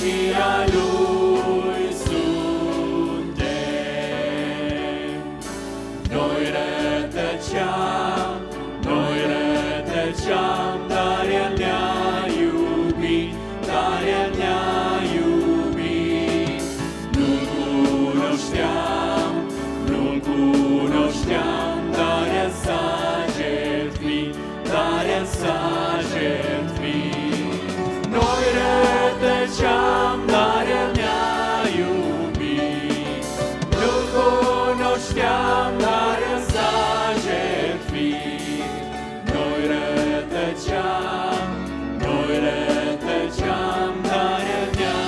și a Lui suntem. Noi rătăceam, dar El ne-a iubit, dar El ne-a iubit. Nu-L cunoșteam, dar El s-a jertfit, Noi rătăceam, dar El ne-a iubit. Nu-L cunoșteam, dar El s-a jertfit. Noi rătăceam, dar El ne-a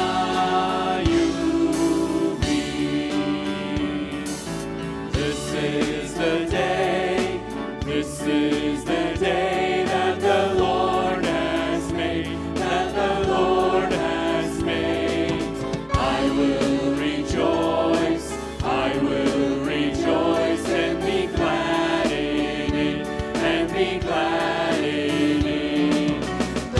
iubit. This is the day that the Lord has made, I will rejoice and be glad in it,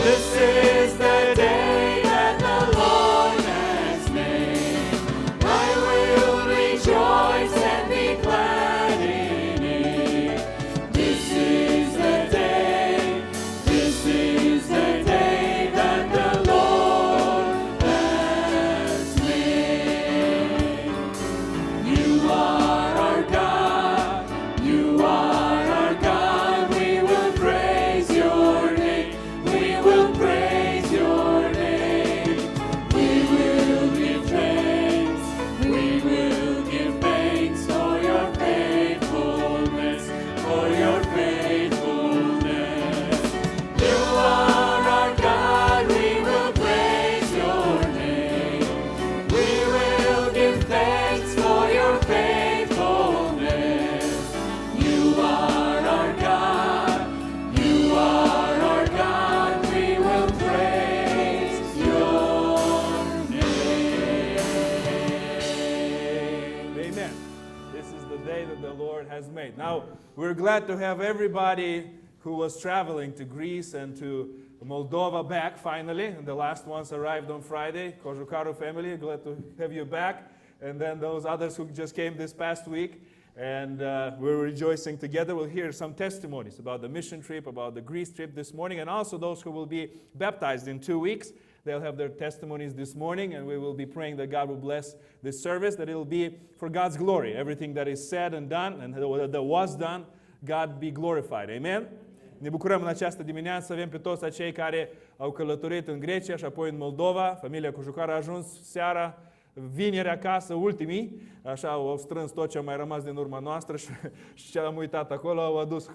This is the day that the Lord has made. I will rejoice and be glad in it. This is the day that the Lord has made. You are our God, we will praise your name, We will give thanks for your faithfulness, You are our God, we will praise your name. We will give thanks for your faithfulness. You are our God, we will praise your name. Amen. This is the day that the Lord has made. Now, we're glad to have everybody who was traveling to Greece and to Moldova back finally. And the last ones arrived on Friday. Cojucaru family, glad to have you back. And then those others who just came this past week. And we're rejoicing together. We'll hear some testimonies about the mission trip, about the Greece trip this morning, and also those who will be baptized in 2 weeks. They'll have their testimonies this morning, and we will be praying that God will bless this service, that it will be for God's glory. Everything that is said and done, and that was done, God be glorified. Amen? Ne bucurăm în această dimineață să avem pe toți acei care au călătorit în Grecia și apoi în Moldova. Familia Cojucaru a ajuns seara, vineri acasă, ultimii, așa au strâns tot ce a mai rămas din urma noastră și ce am uitat acolo au adus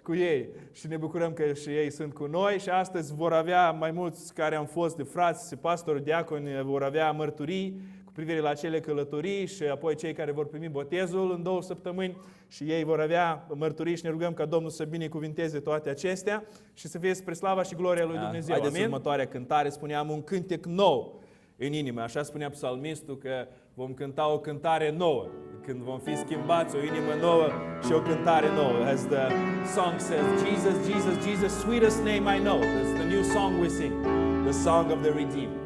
cu ei. Și ne bucurăm că și ei sunt cu noi și astăzi vor avea mai mulți care am fost de frați, pastori, diaconi, vor avea mărturii cu privire la acele călătorii și apoi cei care vor primi botezul în 2 săptămâni și ei vor avea mărturii și ne rugăm ca Domnul să binecuvinteze toate acestea și să fie spre slava și gloria lui Dumnezeu. Haideți următoarea cântare, spuneam un cântec nou în inimă. Așa spunea psalmistul că vom cânta o cântare nouă. Când vom fi schimbați, o inimă nouă și o cântare nouă. As the song says, Jesus, Jesus, Jesus, sweetest name I know. That's the new song we sing. The song of the redeemed.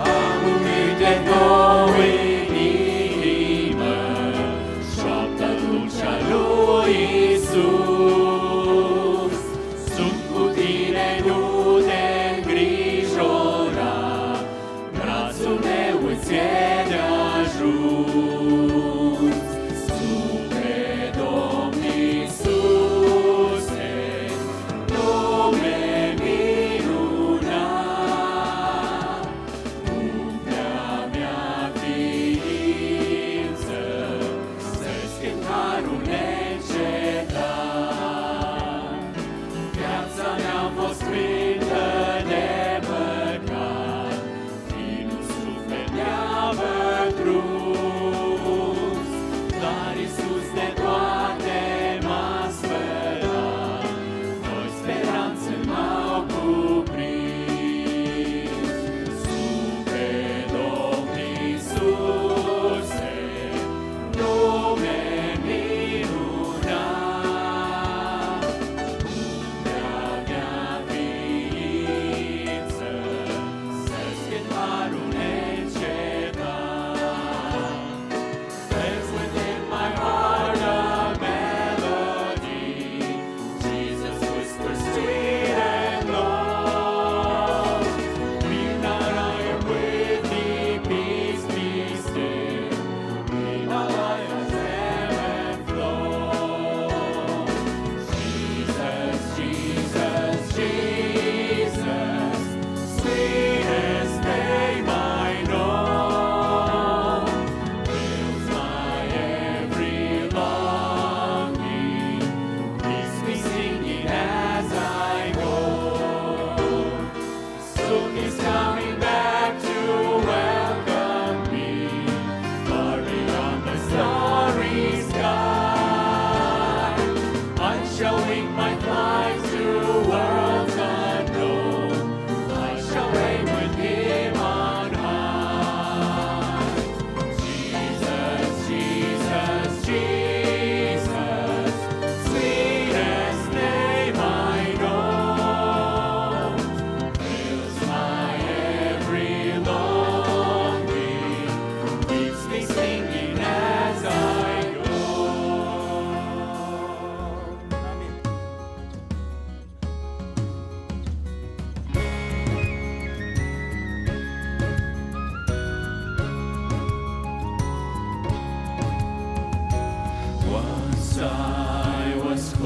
Am un cântec nou în inimă, șoaptă dulcea lui Iisus. Sunt cu tine, nu te îngrijora, brațul meu îți e de ajuns. Spre Domn Iisuse, nume minunat, umplea mea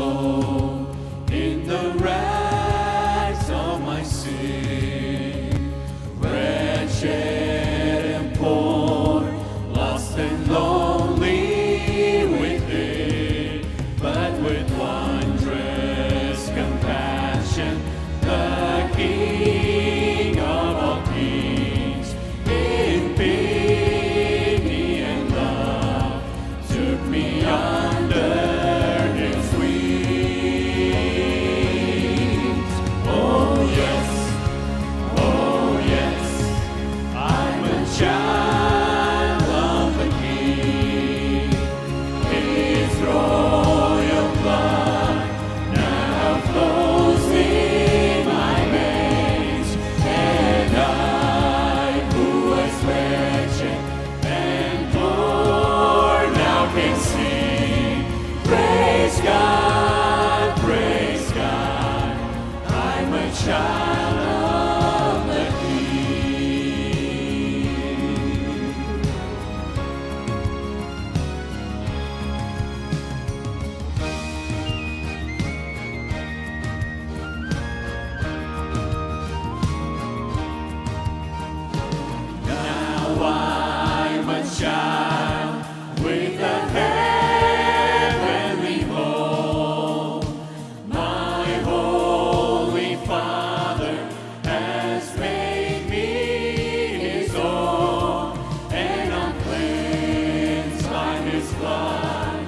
alone in the rags of my sin, wretched and poor, lost and lonely within, but with wondrous compassion, the King of all kings, in pity and love, took me under his wings. Oh yes, I'm a child of the King. His royal blood now flows in my veins, and I, who was wretched and poor, now can sing. Praise God, praise God. I'm a child of the King. Now I'm a child with a heavenly home. My Holy Father has made me his own, and I'm cleansed by his blood,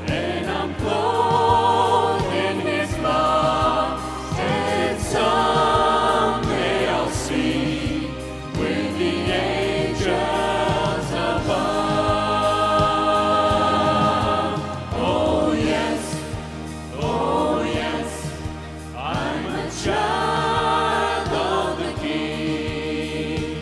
and I'm clothed in his love, and someday I'll sing with the angels above. Oh yes, I'm a child of the King.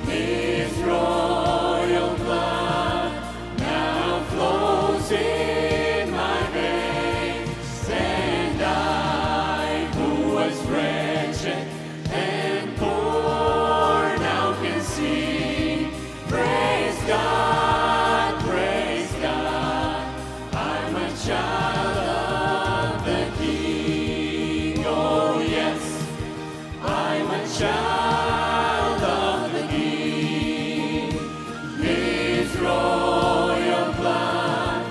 His royal blood now flows in my veins, and I, who was wretched and poor, now can sing. Praise God, praise God. I'm a child of the King. Oh yes, I'm a child of the King. His royal blood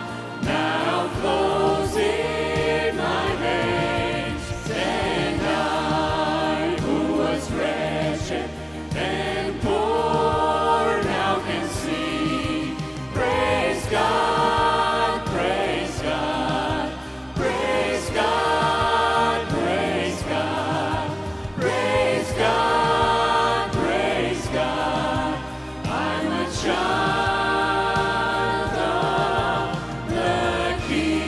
now flows in my veins, and I, who was wretched and poor, now can sing. Praise God, praise God. Praise God, praise God. Praise God, praise God. I'm a child of the King.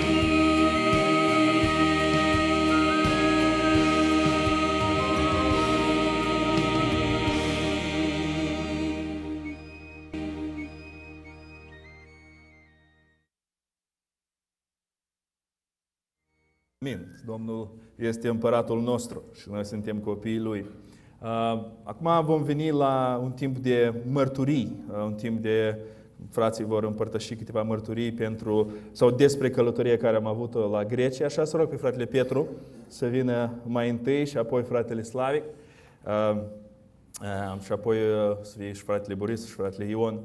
Amin. Domnul este împăratul nostru și noi suntem copiii Lui. Acum vom veni la un timp de mărturii, un timp de frații vor împărtăși câteva mărturii sau despre călătoria care am avut-o la Grecia. Așa să rog pe fratele Petru să vină mai întâi și apoi fratele Slavic. Și apoi să fie și fratele Boris și fratele Ion.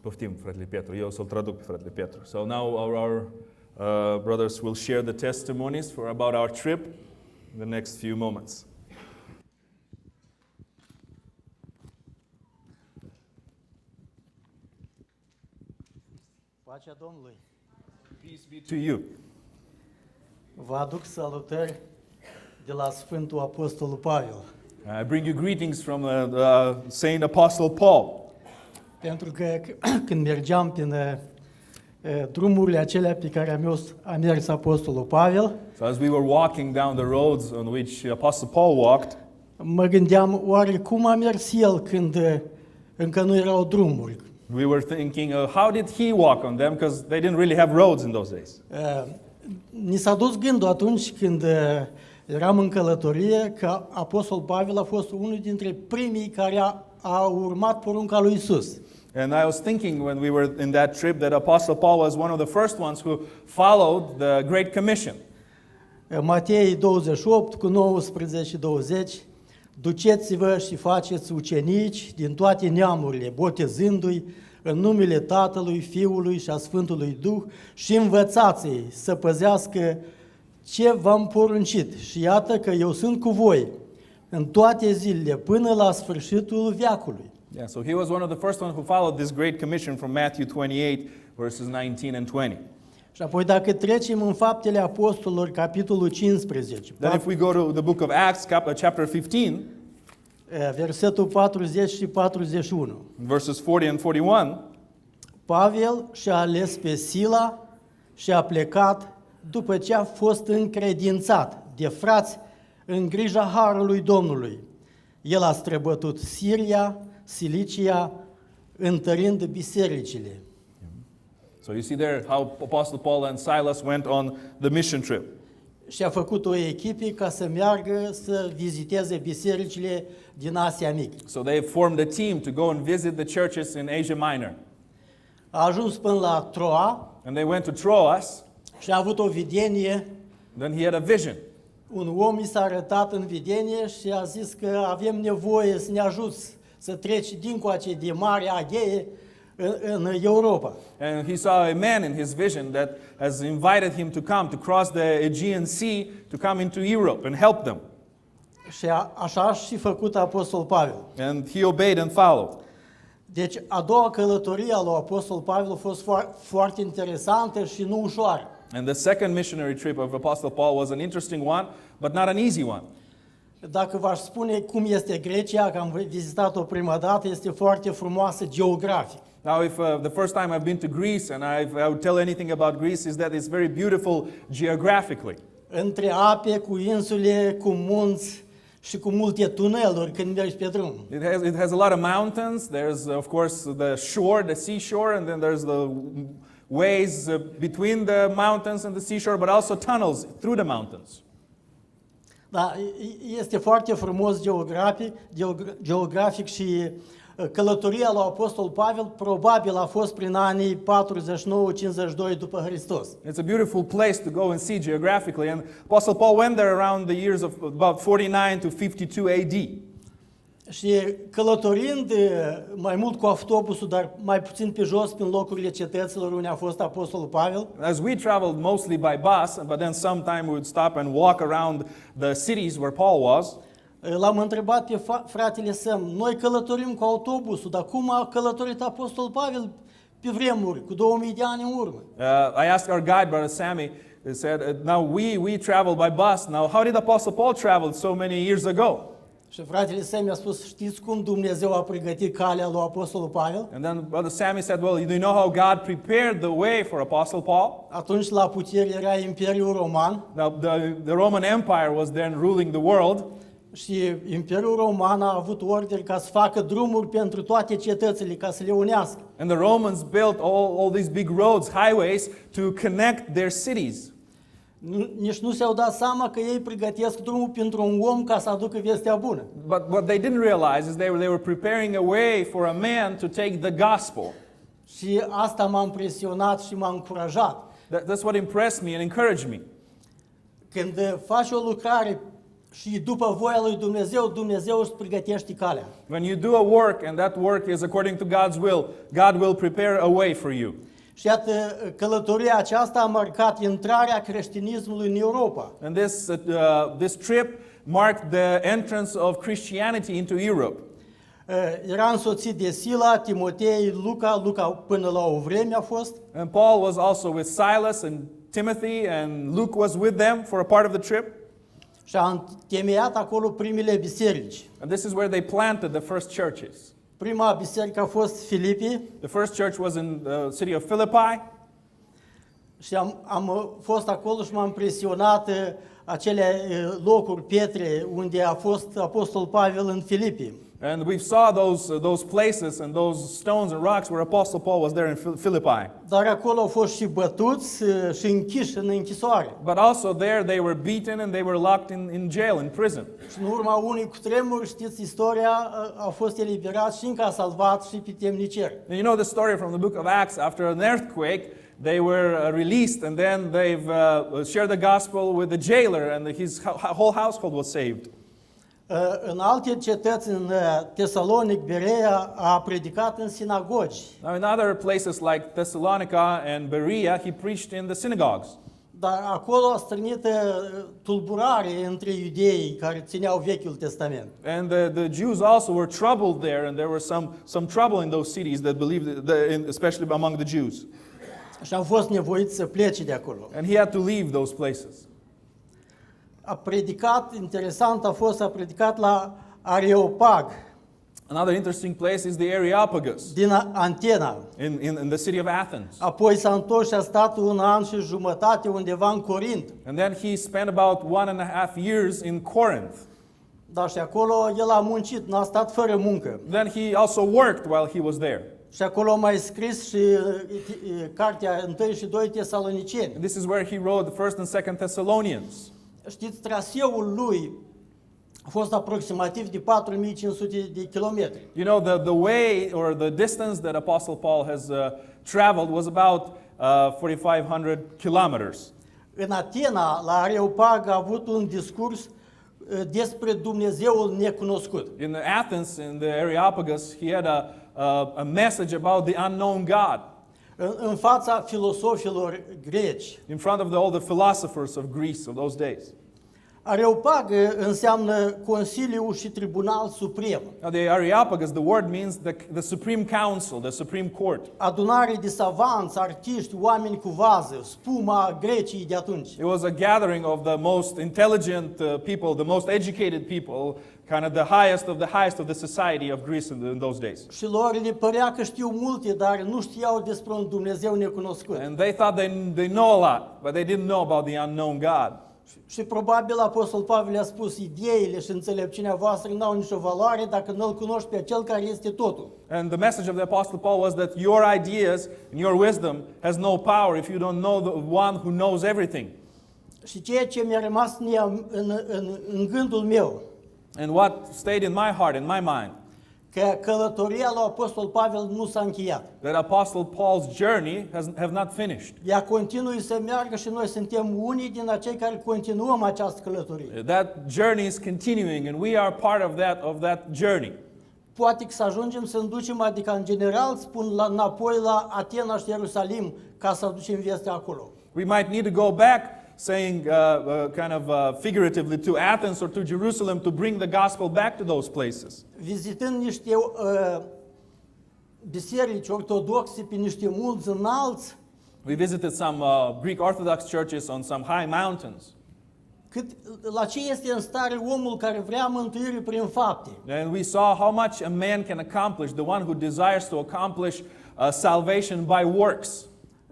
Poftim, fratele Petru. Eu să-l traduc pe fratele Petru. So now our brothers will share the testimonies about our trip in the next few moments. Pacea Domnului. Peace be to you. Vă aduc salutări de la Sfântul Apostolul Pavel. I bring you greetings from Saint Apostle Paul. Pentru că când mergeam prin drumurile acelea pe care a mers Apostolul Pavel, So as we were walking down the roads on which Apostle Paul walked, mă gândeam oare cum a mers el când încă nu erau drumuri. we were thinking, how did he walk on them? Because they didn't really have roads in those days. Ni s-a dus gândul atunci când eram în călătorie că Apostolul Pavel a fost unul dintre primii care a urmat porunca lui Isus. And I was thinking when we were in that trip that Apostle Paul was one of the first ones who followed the Great Commission. Matei 28 cu 19 și 20, duceți-vă și faceți ucenici din toate neamurile, botezându-i în numele Tatălui, Fiului și a Sfântului Duh și învățați-i să păzească ce v-am poruncit. Și iată că eu sunt cu voi în toate zilele până la sfârșitul veacului. Yeah, so he was one of the first ones who followed this great commission from Matthew 28, verses 19 and 20. Și apoi dacă trecem în Faptele Apostolilor, capitolul 15, Then if we go to the book of Acts, chapter 15, versetul 40 și 41. verses 40 and 41, Pavel și-a ales pe Sila și a plecat după ce a fost încredințat de frați în grija Harului Domnului. El a străbătut Siria, Cilicia, întărind bisericile. so you see there how Apostle Paul and Silas went on the mission trip. Și a făcut o echipă ca să meargă să viziteze bisericile din Asia Mică. So they formed a team to go and visit the churches in Asia Minor. A ajuns până la Troa And they went to Troas. și a avut o vedenie. Then he had a vision. Un om i s-a arătat în vedenie și a zis că avem nevoie să ne ajuți să treci dincoace de Marea Agee în Europa. And he saw a man in his vision that has invited him to come, to cross the Aegean Sea, to come into Europe and help them. Și așa a și făcut Apostol Pavel. And he obeyed and followed. Deci a doua călătorie a lui Apostol Pavel a fost foarte interesantă și nu ușoară. And the second missionary trip of Apostle Paul was an interesting one, but not an easy one. Dacă v-aș spune cum este Grecia, că am vizitat-o prima dată, este foarte frumoasă geografic. Now, if the first time I've been to Greece and I would tell anything about Greece is that it's very beautiful geographically. Între ape, cu insule, cu munți și cu multe tuneluri când mergi pe drum. It has a lot of mountains. There's, of course, the shore, the seashore, and then there's the ways between the mountains and the seashore, but also tunnels through the mountains. Da, este foarte frumos geografic și călătoria lui Apostol Pavel probabil a fost prin anii 49-52 după Hristos. It's a beautiful place to go and see geographically, and Apostle Paul went there around the years of about 49 to 52 AD. Și călătorind mai mult cu autobusul, dar mai puțin pe jos, prin locurile cetăților unde a fost Apostolul Pavel, As we traveled mostly by bus, but then sometime we would stop and walk around the cities where Paul was. l-am întrebat pe fratele Sam, noi călătorim cu autobusul, dar cum a călătorit Apostolul Pavel pe vremuri, cu 2000 de ani în urmă? I asked our guide, Brother Sammy, he said, now we travel by bus. Now, how did Apostle Paul travel so many years ago? Și fratele Sam mi-a spus, știți cum Dumnezeu a pregătit calea lui Apostolul Pavel? And then Brother Sammy said, well, do you know how God prepared the way for Apostle Paul? Atunci la putere era Imperiul Roman Now, the Roman Empire was then ruling the world. și Imperiul Roman a avut ordine ca să facă drumuri pentru toate cetățile, ca să le unească. And the Romans built all these big roads, highways, to connect their cities. Nici nu și-au dat seama că ei pregătesc drumul pentru un om ca să aducă vestea bună. But what they didn't realize is they were preparing a way for a man to take the gospel. Și asta m-a impresionat și m-a încurajat. That's what impressed me and encouraged me. Când faci o lucrare și după voia lui Dumnezeu, Dumnezeu își pregătește calea. When you do a work and that work is according to God's will, God will prepare a way for you. Și iată, călătoria aceasta a marcat intrarea creștinismului în Europa. And this trip marked the entrance of Christianity into Europe. Era însoțit de Sila, Timotei, Luca până la o vreme a fost. And Paul was also with Silas and Timothy, and Luke was with them for a part of the trip. Și a întemeiat acolo primele biserici. And this is where they planted the first churches. Prima biserică a fost Filipi The first church was in the city of Philippi. și am fost acolo și m-am impresionat acele locuri, pietre, unde a fost Apostol Pavel în Filipi. And we saw those places and those stones and rocks where Apostle Paul was there in Philippi. Dar acolo au fost și bătuți și închiși în închisoare. But also there they were beaten and they were locked in jail, in prison. Și în urma unui cutremur, știți istoria, a fost eliberat și încă a salvat și pe temnicer. And you know the story from the book of Acts, after an earthquake, they were released, and then they've shared the gospel with the jailer, and his whole household was saved. În alte cetăți, în Tesalonic, Berea, a predicat în sinagogi. Now, in other places like Thessalonica and Berea, he preached in the synagogues. Dar acolo a strânit tulburare între iudeii care țineau Vechiul Testament. And the Jews also were troubled there, and there was some trouble in those cities that believed, especially among the Jews. Și au fost nevoiți să plece de acolo. And he had to leave those places. A predicat, interesant a predicat la Areopag, Another interesting place is the Areopagus din Antena. in the city of Athens. Apoi s-a întors și a stat 1 an și jumătate undeva în Corint. And then he spent about 1.5 years in Corinth. Dar și acolo el a muncit, n-a stat fără muncă. Then he also worked while he was there. Și acolo a mai scris și cartea 1 și 2 Tesaloniceni. And this is where he wrote the 1st and 2nd Thessalonians. Știți, traseul lui a fost aproximativ de 4500 de kilometri. You know, the way or the distance that Apostle Paul has traveled was about 4,500 kilometers. În Atena, la Areopag, a avut un discurs despre Dumnezeul necunoscut. In Athens, in the Areopagus, he had a message about the unknown God În fața filosofilor greci. in front of all the philosophers of Greece of those days. Areopag înseamnă Consiliu și Tribunal Suprem. Now, the Areopagus, the word means the Supreme Council, the Supreme Court. Adunare de savanți, artiști, oameni cu vază, spuma Greciei de atunci. It was a gathering of the most intelligent people, the most educated people, kind of the highest of the society of Greece in those days. Și lor le părea că știu multe, dar nu știau despre un Dumnezeu necunoscut. And they thought they know a lot, but they didn't know about the unknown God. Și probabil Apostol Pavel a spus, ideile și înțelepciunea voastră n-au nicio valoare dacă nu-L cunoști pe Cel care este totul. And the message of the Apostle Paul was that your ideas and your wisdom has no power if you don't know the one who knows everything. Și ceea ce mi-a rămas în gândul meu, And what stayed in my heart, in my mind, că călătoria lui Apostol Pavel nu s-a încheiat. that Apostle Paul's journey have not finished. Ea continuă să meargă și noi suntem unii din acei care continuăm această călătorie. That journey is continuing, and we are part of that journey. Poate că să ajungem să ducem, adică în general spun înapoi la Atena și Ierusalim ca să aducem vestea acolo. We might need to go back, saying kind of figuratively, to Athens or to Jerusalem to bring the gospel back to those places. Vizitând niște biserici ortodoxe pe niște munți înalți, We visited some Greek Orthodox churches on some high mountains. la ce este în stare omul care vrea mântuire prin fapte. And we saw how much a man can accomplish, the one who desires to accomplish salvation by works.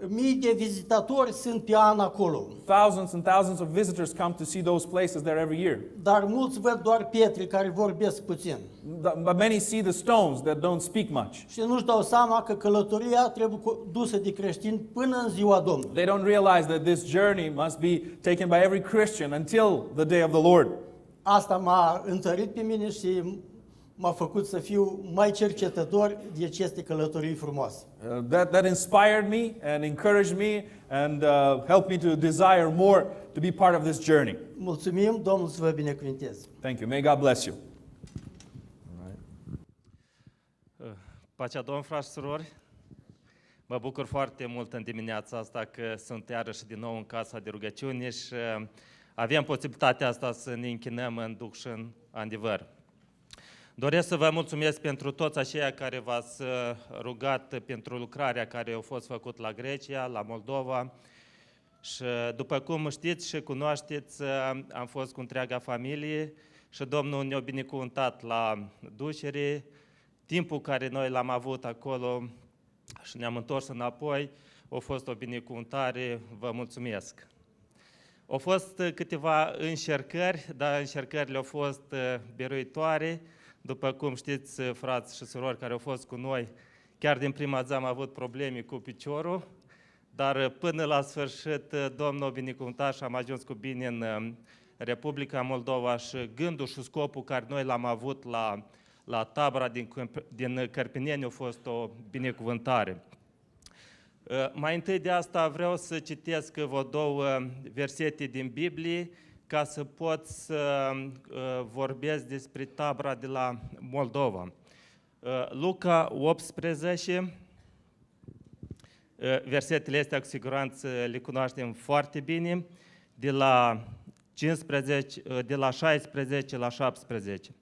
Mii de vizitatori sunt pe an acolo, Thousands and thousands of visitors come to see those places there every year. dar mulți văd doar pietre care vorbesc puțin. But many see the stones that don't speak much. Și nu-și dau seama că călătoria trebuie dusă de creștini până în ziua Domnului. They don't realize that this journey must be taken by every Christian until the day of the Lord. Asta m-a întărit pe mine și m-a făcut să fiu mai cercetător de aceste călătorii frumoase. That inspired me and encouraged me and helped me to desire more to be part of this journey. Mulțumim, Domnul să vă binecuvinteze. Thank you. May God bless you. Pacea Domnului, frați și surori, mă bucur foarte mult în dimineața asta că sunt iarăși din nou în casa de rugăciune și avem posibilitatea asta să ne închinăm în duh și în adevăr. Doresc să vă mulțumesc pentru toți aceia care v-ați rugat pentru lucrarea care a fost făcută la Grecia, la Moldova. Și după cum știți și cunoașteți, am fost cu întreaga familie și Domnul ne-a binecuvântat la ducere. Timpul care noi l-am avut acolo și ne-am întors înapoi, a fost o binecuvântare, vă mulțumesc. Au fost câteva încercări, dar încercările au fost biruitoare. După cum știți, frați și surori care au fost cu noi, chiar din prima zi am avut probleme cu piciorul, dar până la sfârșit Domnul a binecuvântat și am ajuns cu bine în Republica Moldova și gândul și scopul care noi l-am avut la tabăra din Cărpineni a fost o binecuvântare. Mai întâi de asta vreau să citesc vreo două versete din Biblie ca să pot să vorbesc despre tabăra de la Moldova. Luca 18, versetele astea cu siguranță le cunoaștem foarte bine, de la 16 la 17.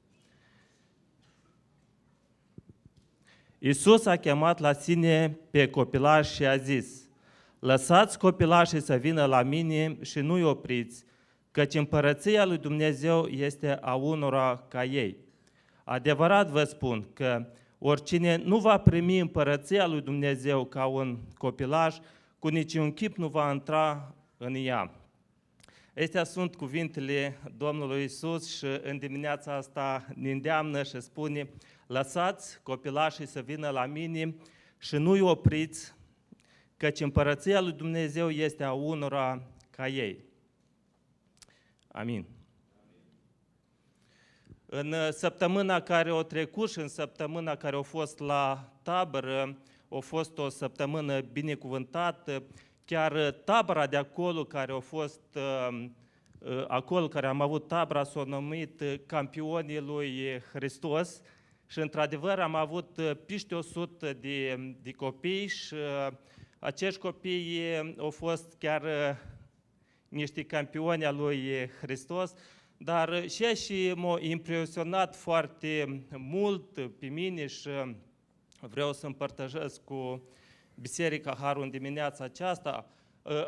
Iisus a chemat la sine pe copilași și a zis: lăsați copilașii să vină la mine și nu-i opriți, căci împărăția lui Dumnezeu este a unora ca ei. Adevărat vă spun că oricine nu va primi împărăția lui Dumnezeu ca un copilaș, cu niciun chip nu va intra în ea. Acestea sunt cuvintele Domnului Iisus și în dimineața asta ne îndeamnă și spune: lăsați copilașii să vină la mine și nu-i opriți, căci împărăția lui Dumnezeu este a unora ca ei. Amin. În săptămâna care a trecut și în săptămâna care a fost la tabără, a fost o săptămână binecuvântată. Chiar tabăra de acolo, care a fost acolo, care am avut tabăra, s-a numit Campionii lui Hristos și într-adevăr am avut peste 100 de copii și acești copii au fost chiar niște campioni al lui Hristos, dar și m-a impresionat foarte mult pe mine și vreau să împărtășesc cu Biserica Harul în dimineața aceasta.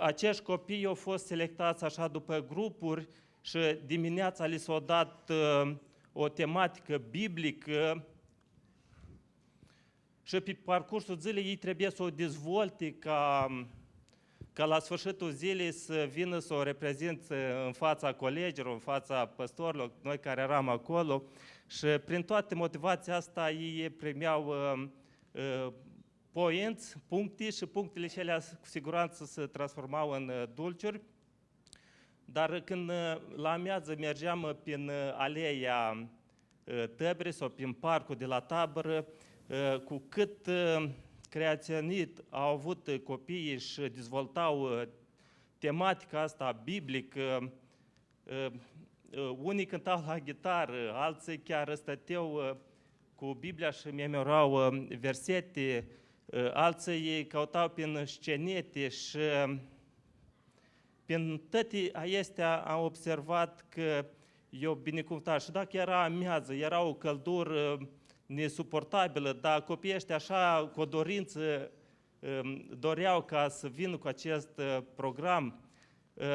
Acești copii au fost selectați așa după grupuri și dimineața li s-a dat o tematică biblică și pe parcursul zilei ei trebuie să o dezvolte ca la sfârșitul zilei să vină să o reprezinte în fața colegilor, în fața păstorilor, noi care eram acolo. Și prin toată motivația asta ei primeau poinți, puncte și punctele acelea cu siguranță se transformau în dulciuri. Dar când la amiază mergeam prin aleea Tăbărei sau prin parcul de la tabără, cu cât creaționit au avut copiii și dezvoltau tematica asta biblică, unii cântau la gitară, alții chiar stăteau cu Biblia și memorau versete, alții căutau prin scenete și prin toate acestea am observat că eu binecuvântat. Și dacă era amiază, era o căldură nesuportabilă, dar copiii ăștia așa cu o dorință doreau ca să vină cu acest program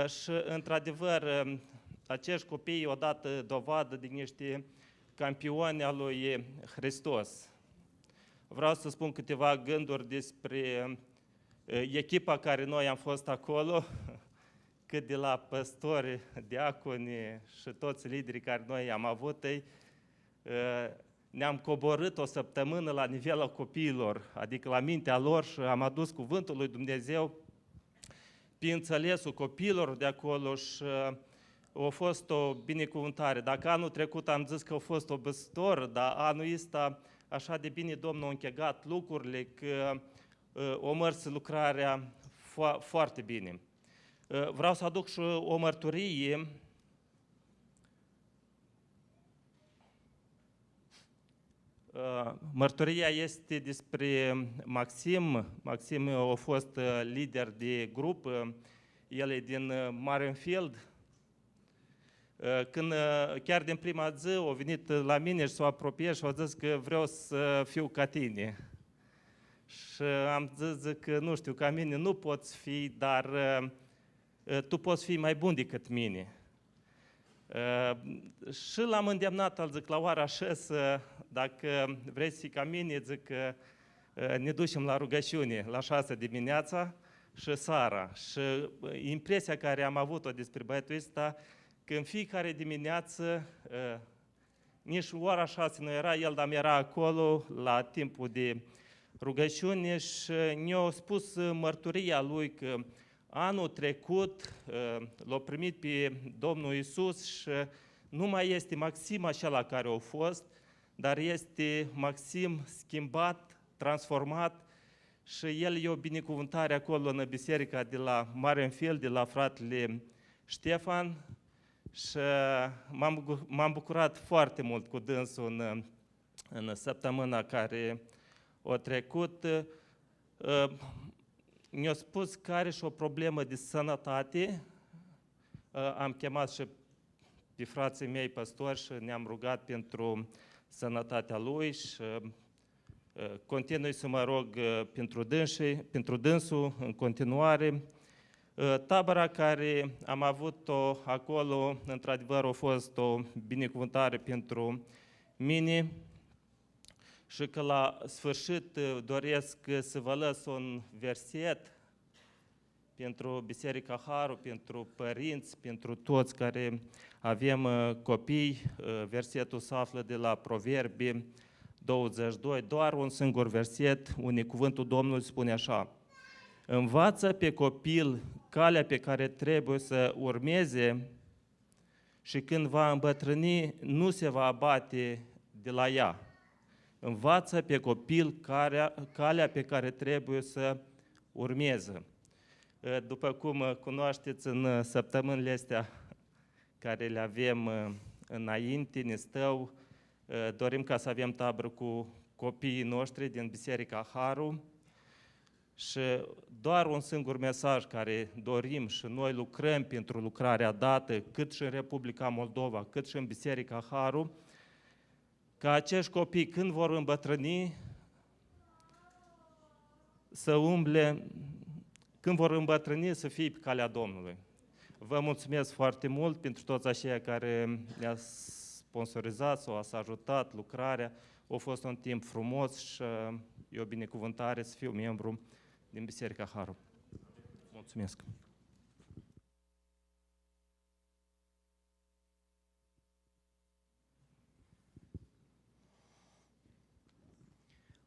și într-adevăr acești copii au dat dovadă de niște campioni al lui Hristos. Vreau să spun câteva gânduri despre echipa care noi am fost acolo, cât de la păstori, diaconi și toți liderii care noi am avut, ne-am coborât o săptămână la nivelul copiilor, adică la mintea lor și am adus cuvântul lui Dumnezeu pe înțelesul copiilor de acolo și a fost o binecuvântare. Dacă anul trecut am zis că a fost obositor, dar anul ăsta așa de bine Domnul a închegat lucrurile că o mers lucrarea foarte bine. Vreau să aduc și o mărturie. Mărturia este despre Maxim. Maxim a fost lider de grup, el e din Marienfield. Când chiar din prima zi a venit la mine și s-a apropiat și a zis că vreau să fiu ca tine. Și am zis că nu știu, ca mine nu poți fi, dar tu poți fi mai bun decât mine. Și l-am îndemnat, al zic, la ora 6, dacă vrei să fii ca mine, zic că ne ducem la rugăciune la 6 dimineața și seara. Și impresia care am avut-o despre băiatul ăsta, că în fiecare dimineață, nici ora 6 nu era el, dar era acolo la timpul de rugăciune și ne-a spus mărturia lui că anul trecut l-a primit pe Domnul Iisus și nu mai este Maxim acela care a fost, dar este Maxim schimbat, transformat și el e o binecuvântare acolo în biserica de la Marenfield, de la fratele Ștefan, și m-am bucurat foarte mult cu dânsul în săptămâna care a trecut. Mi-a spus că are și o problemă de sănătate. Am chemat și pe frații mei păstori și ne-am rugat pentru sănătatea lui și continui să mă rog pentru dânsul în continuare. Tabăra care am avut-o acolo, într-adevăr, a fost o binecuvântare pentru mine și că la sfârșit doresc să vă lăs un verset pentru Biserica Harul, pentru părinți, pentru toți care avem copii. Versetul se află de la Proverbi 22, doar un singur verset, unde cuvântul Domnului spune așa: învață pe copil calea pe care trebuie să urmeze și când va îmbătrâni nu se va abate de la ea. Învață pe copil calea pe care trebuie să urmeze. După cum cunoașteți, în săptămânile astea care le avem înainte, ne stau, dorim ca să avem tabără cu copiii noștri din Biserica Harul și doar un singur mesaj care dorim și noi lucrăm pentru lucrarea dată, cât și în Republica Moldova, cât și în Biserica Harul, ca acești copii, când vor îmbătrâni, să umble, când vor îmbătrâni, să fie pe calea Domnului. Vă mulțumesc foarte mult pentru toți aceia care ne-a sponsorizat sau ați ajutat lucrarea. A fost un timp frumos și e o binecuvântare să fiu membru din Biserica Harul. Mulțumesc!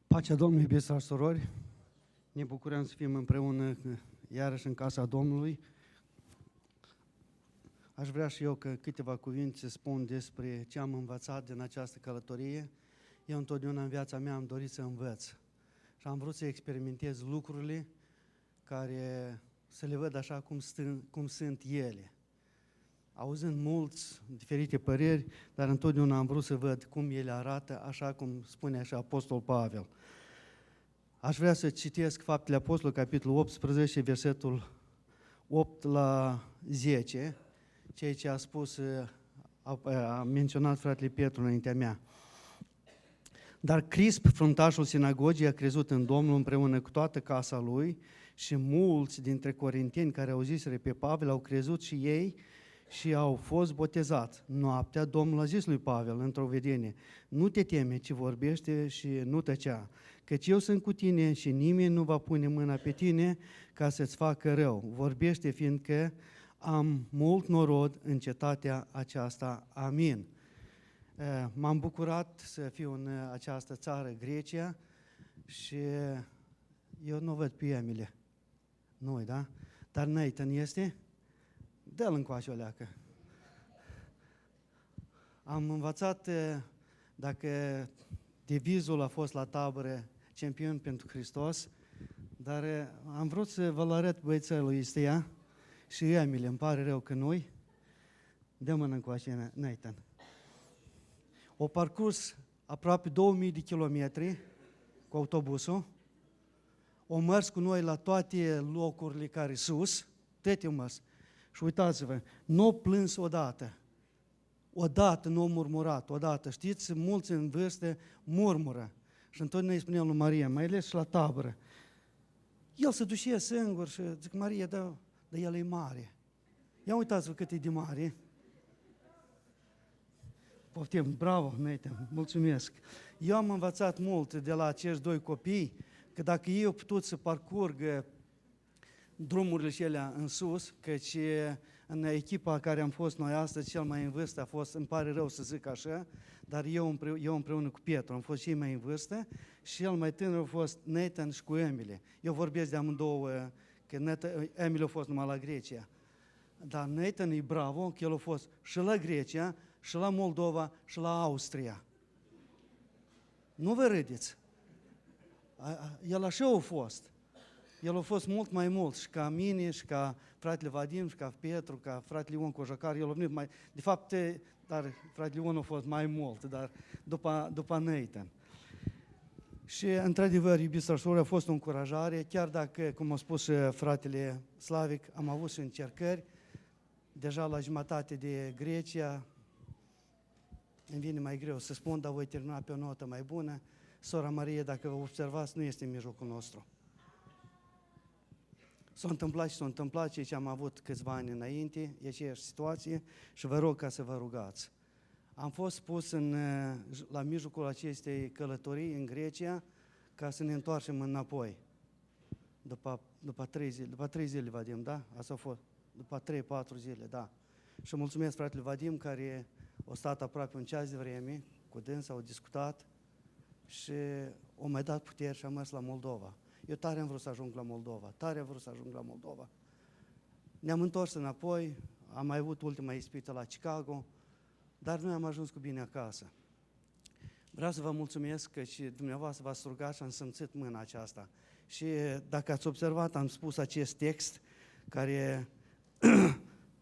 Pacea Domnului, iubiți frați și surori, ne bucurăm să fim împreună iarăși în casa Domnului. Aș vrea și eu câteva cuvinte să spun despre ce am învățat din această călătorie. Eu întotdeauna în viața mea am dorit să învăț și am vrut să experimentez lucrurile care să le văd așa cum sunt ele. Auzând mulți diferite păreri, dar întotdeauna am vrut să văd cum ele arată, așa cum spune așa Apostol Pavel. Aș vrea să citesc Faptele Apostolului, capitolul 18, versetul 8 la 10, ceea ce a spus, a menționat fratele Petru înaintea mea. Dar Crisp, fruntașul sinagogii, a crezut în Domnul împreună cu toată casa lui și mulți dintre corinteni care au zis pe Pavel au crezut și ei și au fost botezați. Noaptea Domnul a zis lui Pavel într-o vedenie: nu te teme, ci vorbește și nu tăcea, căci eu sunt cu tine și nimeni nu va pune mâna pe tine ca să-ți facă rău. Vorbește, fiindcă am mult norod în cetatea aceasta. Amin. M-am bucurat să fiu în această țară, Grecia, și eu nu văd pe Emile. Nu, da? Dar Nathan este? Dă-l încoace o leacă. Am învățat, dacă devizul a fost la tabără Campion pentru Hristos, dar am vrut să vă-l arăt băiețelul ăsta și Emile, îmi pare rău că nu-i. Dă mână încoace, Nathan. O parcurs aproape 2000 de kilometri cu autobusul, o mers cu noi la toate locurile care sus, toate mers. Și uitați-vă, nu o plâns odată nu a murmurat, odată. Știți, mulți în vârstă murmură. Și întotdeauna îi spuneam lui Maria, mai ales și la tabără. El se ducea singur și zic, Maria, dar el e mare. Ia uitați-vă cât e de mare. Poftim, bravo, Nathan, mulțumesc. Eu am învățat mult de la acești doi copii, că dacă ei au putut să parcurgă drumurile celea în sus, căci în echipa care am fost noi astăzi, cel mai în vârstă a fost, îmi pare rău să zic așa, dar eu împreună cu Petru am fost cei mai în vârstă și cel mai tânăr a fost Nathan și cu Emile. Eu vorbesc de amândouă, că Emile a fost numai la Grecia. Dar Nathan e bravo, că el a fost și la Grecia, și la Moldova, și la Austria. Nu vă râdeți. El așa a fost. El a fost mult mai mult și ca mine, și ca fratele Vadim, și ca Petru, ca fratele Ion Cojocar, el a venit mai... De fapt, dar fratele Ion a fost mai mult, dar după Nathan. Și, într-adevăr, iubiți sorori, a fost o încurajare, chiar dacă, cum a spus și fratele Slavic, am avut și încercări, deja la jumătate de Grecia, îmi vine mai greu să spun, dar voi termina pe o notă mai bună. Sora Marie, dacă vă observați, nu este în mijlocul nostru. S-a întâmplat ceea ce am avut câțiva ani înainte, e aceeași situație și vă rog ca să vă rugați. Am fost pus la mijlocul acestei călătorii în Grecia ca să ne întoarcem înapoi. După 3 zile, Vadim, da? Asta a fost. După 3-4 zile, da. Și mulțumesc fratele Vadim care a stat aproape un ceas de vreme cu dânsa, au discutat și o mai dat puteri și am mers la Moldova. Eu tare am vrut să ajung la Moldova, Ne-am întors înapoi, am mai avut ultima ispită la Chicago, dar noi am ajuns cu bine acasă. Vreau să vă mulțumesc că și dumneavoastră v-ați rugat și am simțit mâna aceasta. Și dacă ați observat, am spus acest text care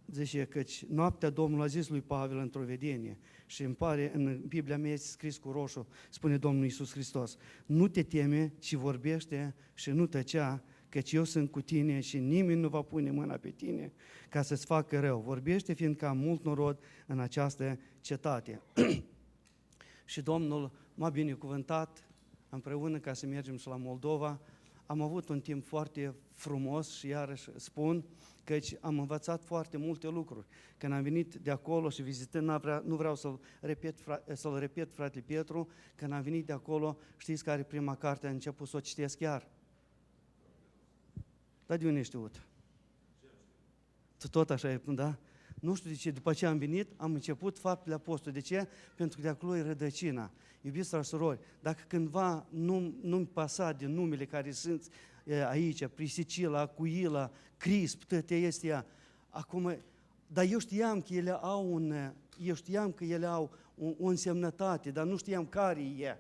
zice că noaptea Domnul a zis lui Pavel într-o vedenie și îmi pare, în Biblia mea este scris cu roșu, spune Domnul Iisus Hristos, nu te teme, ci vorbește și nu tăcea, căci eu sunt cu tine și nimeni nu va pune mâna pe tine ca să-ți facă rău. Vorbește, fiindcă am mult norod în această cetate. Și Domnul m-a binecuvântat împreună ca să mergem și la Moldova. Am avut un timp foarte frumos și iarăși spun căci am învățat foarte multe lucruri. Când am venit de acolo și vizitând, nu vreau să-l repet fratele Petru, când am venit de acolo, știți care prima carte a început să o citesc chiar? Dar de unde știut? Tot așa e, da? Nu știu de ce, după ce am venit, am început Faptele Apostolului. De ce? Pentru că de acolo e rădăcina. Iubiți frați și surori, dacă cândva nu-mi pasa de numele care sunt aici, Priscila, Acuila, Crisp, toate astea, acum, dar eu știam că ele au o însemnătate, dar nu știam care e.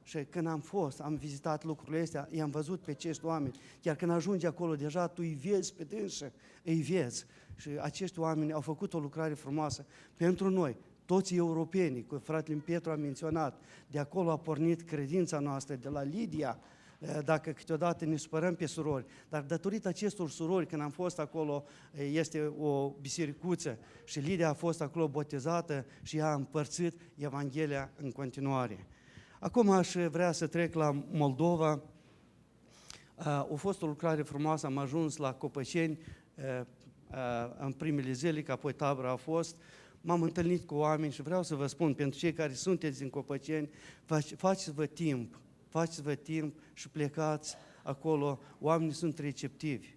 Și când am vizitat lucrurile astea, i-am văzut pe acești oameni. Chiar când ajungi acolo, deja tu îi vezi pe dânsă, îi vezi. Și acești oameni au făcut o lucrare frumoasă pentru noi, toți europenii, cu fratele Petru a menționat, de acolo a pornit credința noastră, de la Lidia, dacă câteodată ne supărăm pe surori, dar datorită acestor surori, când am fost acolo, este o bisericuță și Lidia a fost acolo botezată și ea a împărțit Evanghelia în continuare. Acum aș vrea să trec la Moldova. A fost o lucrare frumoasă, am ajuns la Copăceni în primele zile, că apoi tabăra a fost. M-am întâlnit cu oameni și vreau să vă spun, pentru cei care sunteți în Copăceni, faceți-vă timp și plecați acolo. Oamenii sunt receptivi.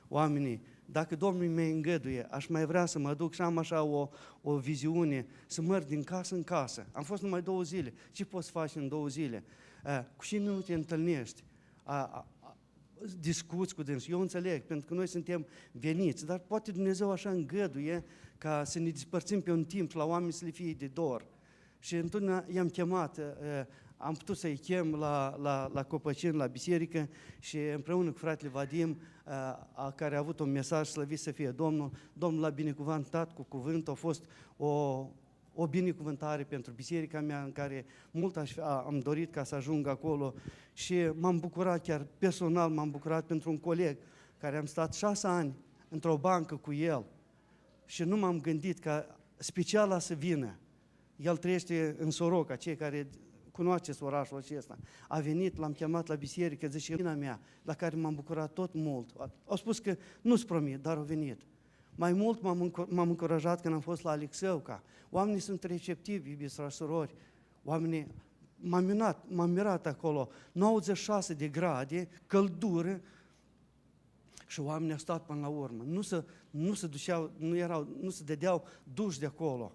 Oamenii, dacă Domnul mi îngăduie, aș mai vrea să mă duc și am așa o viziune, să merg din casă în casă. Am fost numai 2 zile. Ce poți face în 2 zile? Cu cine nu te întâlnești? Discuți cu dânsul. Eu înțeleg, pentru că noi suntem veniți, dar poate Dumnezeu așa îngăduie ca să ne despărțim pe un timp la oameni să le fie de dor. Și întotdeauna i-am chemat, am putut să-i chem la Copăceni, la biserică și împreună cu fratele Vadim, care a avut un mesaj slăvit să fie Domnul, Domnul l-a binecuvântat cu cuvânt, a fost o binecuvântare pentru biserica mea în care mult am dorit ca să ajung acolo și m-am bucurat, chiar personal m-am bucurat pentru un coleg care am stat 6 ani într-o bancă cu el și nu m-am gândit ca speciala să vină. El trăiește în Soroca, cei care cunoașteți orașul acesta. A venit, l-am chemat la biserică, zice, vina mea, la care m-am bucurat tot mult. Au spus că nu-ți promit, dar au venit. Mai mult m-am încurajat când am fost la Alexăuca. Oamenii sunt receptivi, iubiți frați și surori. Oamenii, m-am mirat acolo, 96 de grade, căldură, și oamenii au stat până la urmă. Nu se dădeau duși de acolo.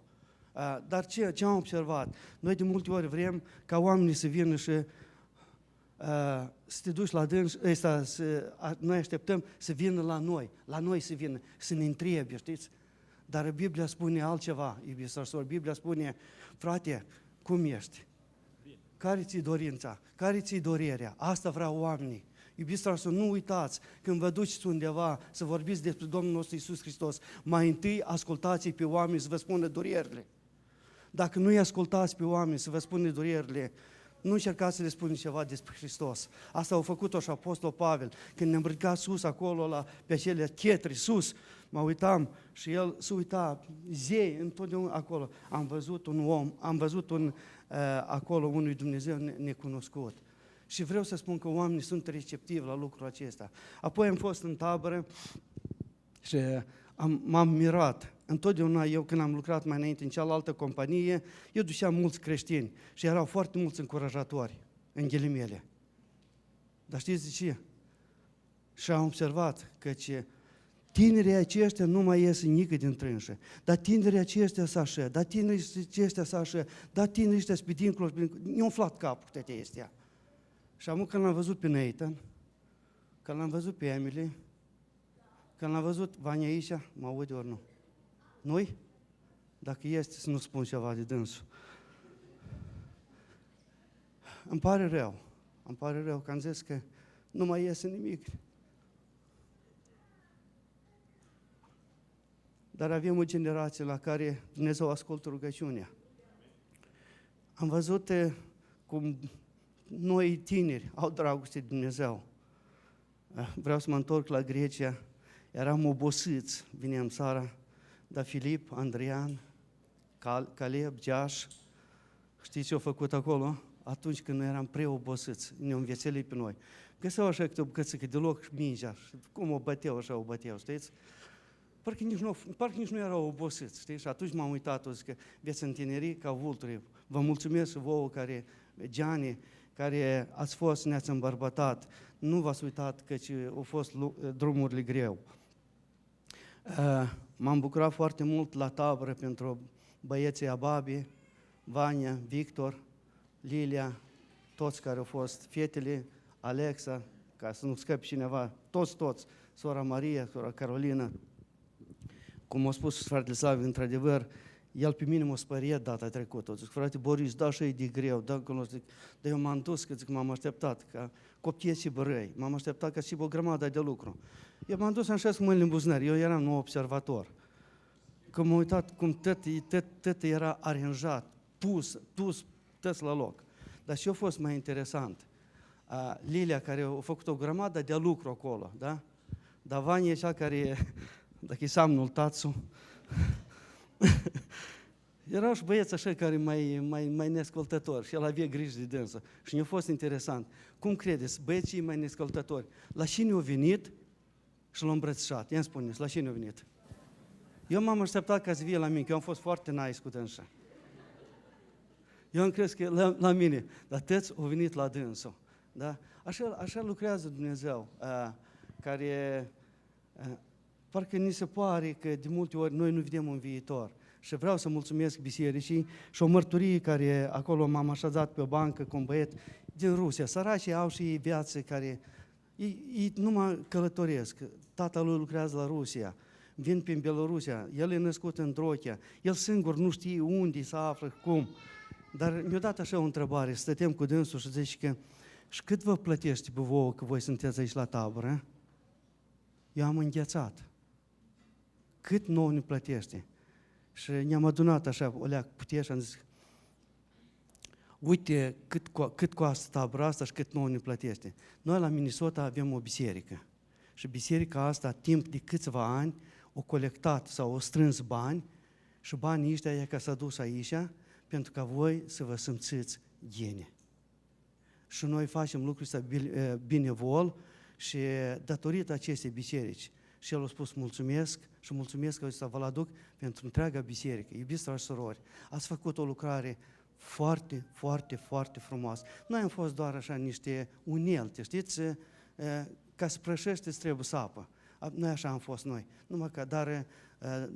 Dar ce am observat? Noi de multe ori vrem ca oamenii să vină și să te duci la dâns, noi așteptăm să vină la noi să vină, să ne întrebe, știți? Dar Biblia spune altceva, iubiți frați și surori. Biblia spune, frate, cum ești? care ți-i dorința? Care ți-i dorerea? Asta vreau oamenii. Iubiți frați, să nu uitați, când vă duceți undeva să vorbiți despre Domnul nostru Iisus Hristos, mai întâi ascultați pe oameni să vă spună durerile. Dacă nu-i ascultați pe oameni să vă spună durerile, nu încercați să le spuneți ceva despre Hristos. Asta au făcut-o și Apostol Pavel. Când ne-am ridicat sus acolo, pe acele chetri, sus, mă uitam și el se uita, zei, întotdeauna acolo. Am văzut un om, am văzut acolo unui Dumnezeu necunoscut. Și vreau să spun că oamenii sunt receptivi la lucrul acesta. Apoi am fost în tabără și m-am mirat. Întotdeauna eu, când am lucrat mai înainte în cealaltă companie, eu duceam mulți creștini și erau foarte mulți încurajatori, în ghilimele. Dar știți de ce? Și am observat că tinerii aceștia nu mai ies nică din trânșă, dar tinerii aceștia s-a așa, dar tinerii aceștia s-a așa, dar tinerii ăștia sunt pe dincolo, mi-a umflat capul cu toate astea. Și acum când l-am văzut pe Nathan, când l-am văzut pe Emily, când l-am văzut Vania aici, mă aude ori nu? Noi? Dacă este, să nu spun ceva de dânsul. Îmi pare rău că am zis că nu mai iese nimic. Dar avem o generație la care Dumnezeu ascultă rugăciunea. Am văzut cum noi tineri au dragoste de Dumnezeu. Vreau să mă întorc la Grecia. Eram obosiți, vineam seara, dar Filip, Andrian, Caleb, Geaș, știți ce au făcut acolo? Atunci când noi eram preobosiți, ne-au învețelit pe noi. Găseau așa câte o bucățică de loc mingea, cum o băteau, așa o băteau, știți? Parcă nici nu erau obosiți, știți? Și atunci m-am uitat, o zic că veți întineri ca vulturi. Vă mulțumesc vouă care, Gianni, care ați fost, ne-ați îmbărbătat. Nu v-ați uitat că au fost drumurile greu. M-am bucurat foarte mult la tabără pentru băieții Ababi, Vania, Victor, Lilia, toți care au fost, fetele, Alexa, ca să nu scape cineva, toți, sora Maria, sora Carolina. Cum a spus fratele Slavi, într-adevăr, el pe mine m-a speriat data trecută. Zic, frate Boris, da, așa e de greu, da, zic, dar eu m-am dus, că zic, m-am așteptat ca copii și bărăi, m-am așteptat ca și o grămadă de lucru. Eu m-am dus așa cu mâinile în buzunar, eu eram nou observator. Că m-am uitat cum tot era aranjat, pus tot la loc. Dar și eu fost mai interesant. Lilia, care a făcut o grămadă de lucru acolo, da? Dar Vania e cea care, dacă e samnul tațul, erau și băieți așa care mai neascultători și el avea grijă de dânsă. Și ne-a fost interesant. Cum credeți, băieții mai neascultători, la cine au venit și l-au îmbrățișat? Ia-mi spuneți, la cine au venit? Eu m-am așteptat ca să vie la mine, că eu am fost foarte nice cu dânsa. Eu am crezut că la mine, dar toți au venit la dânsul. Da? Așa lucrează Dumnezeu, care parcă ni se pare că de multe ori noi nu vedem un viitor. Și vreau să mulțumesc bisericii și o mărturie care acolo m-am așezat pe o bancă cu un băiet din Rusia. Săracii au și ei viață care ei numai călătoresc. Tata lui lucrează la Rusia, vin prin Belorusia, el e născut în Drochea, el singur nu știe unde să află, cum. Dar mi-a dat așa o întrebare, stăteam cu dânsul și zice că și cât vă plătește pe vouă că voi sunteți aici la tabără? Eu am înghețat. Cât nouă ne plătește? Și ne-am adunat așa, o leac putie și am zis, uite cât costă tabăra asta și cât nouă ne plătește. Noi la Minnesota avem o biserică și biserica asta, timp de câțiva ani, o colectat sau o strâns bani și banii ăștia e ca s-a dus aici pentru ca voi să vă simțiți gene. Și noi facem lucrul ăsta binevol și datorită acestei biserici. Și el a spus mulțumesc și mulțumesc că ăsta vă-l aduc pentru întreaga biserică. Iubiți frați și surori, ați făcut o lucrare foarte, foarte, foarte frumoasă. Noi am fost doar așa niște unelte, știți? Ca să prășești îți trebuie sapă. Noi așa am fost noi. Numai că, dar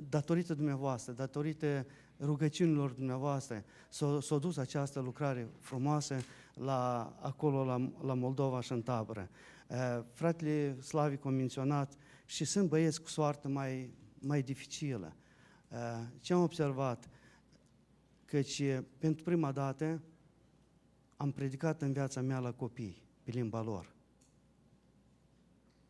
datorită dumneavoastră, datorită rugăciunilor dumneavoastră, s-a dus această lucrare frumoasă acolo la Moldova și în tabără. Fratele Slavic a menționat și sunt băieți cu soartă mai dificilă. Ce am observat? Căci pentru prima dată am predicat în viața mea la copii, pe limba lor.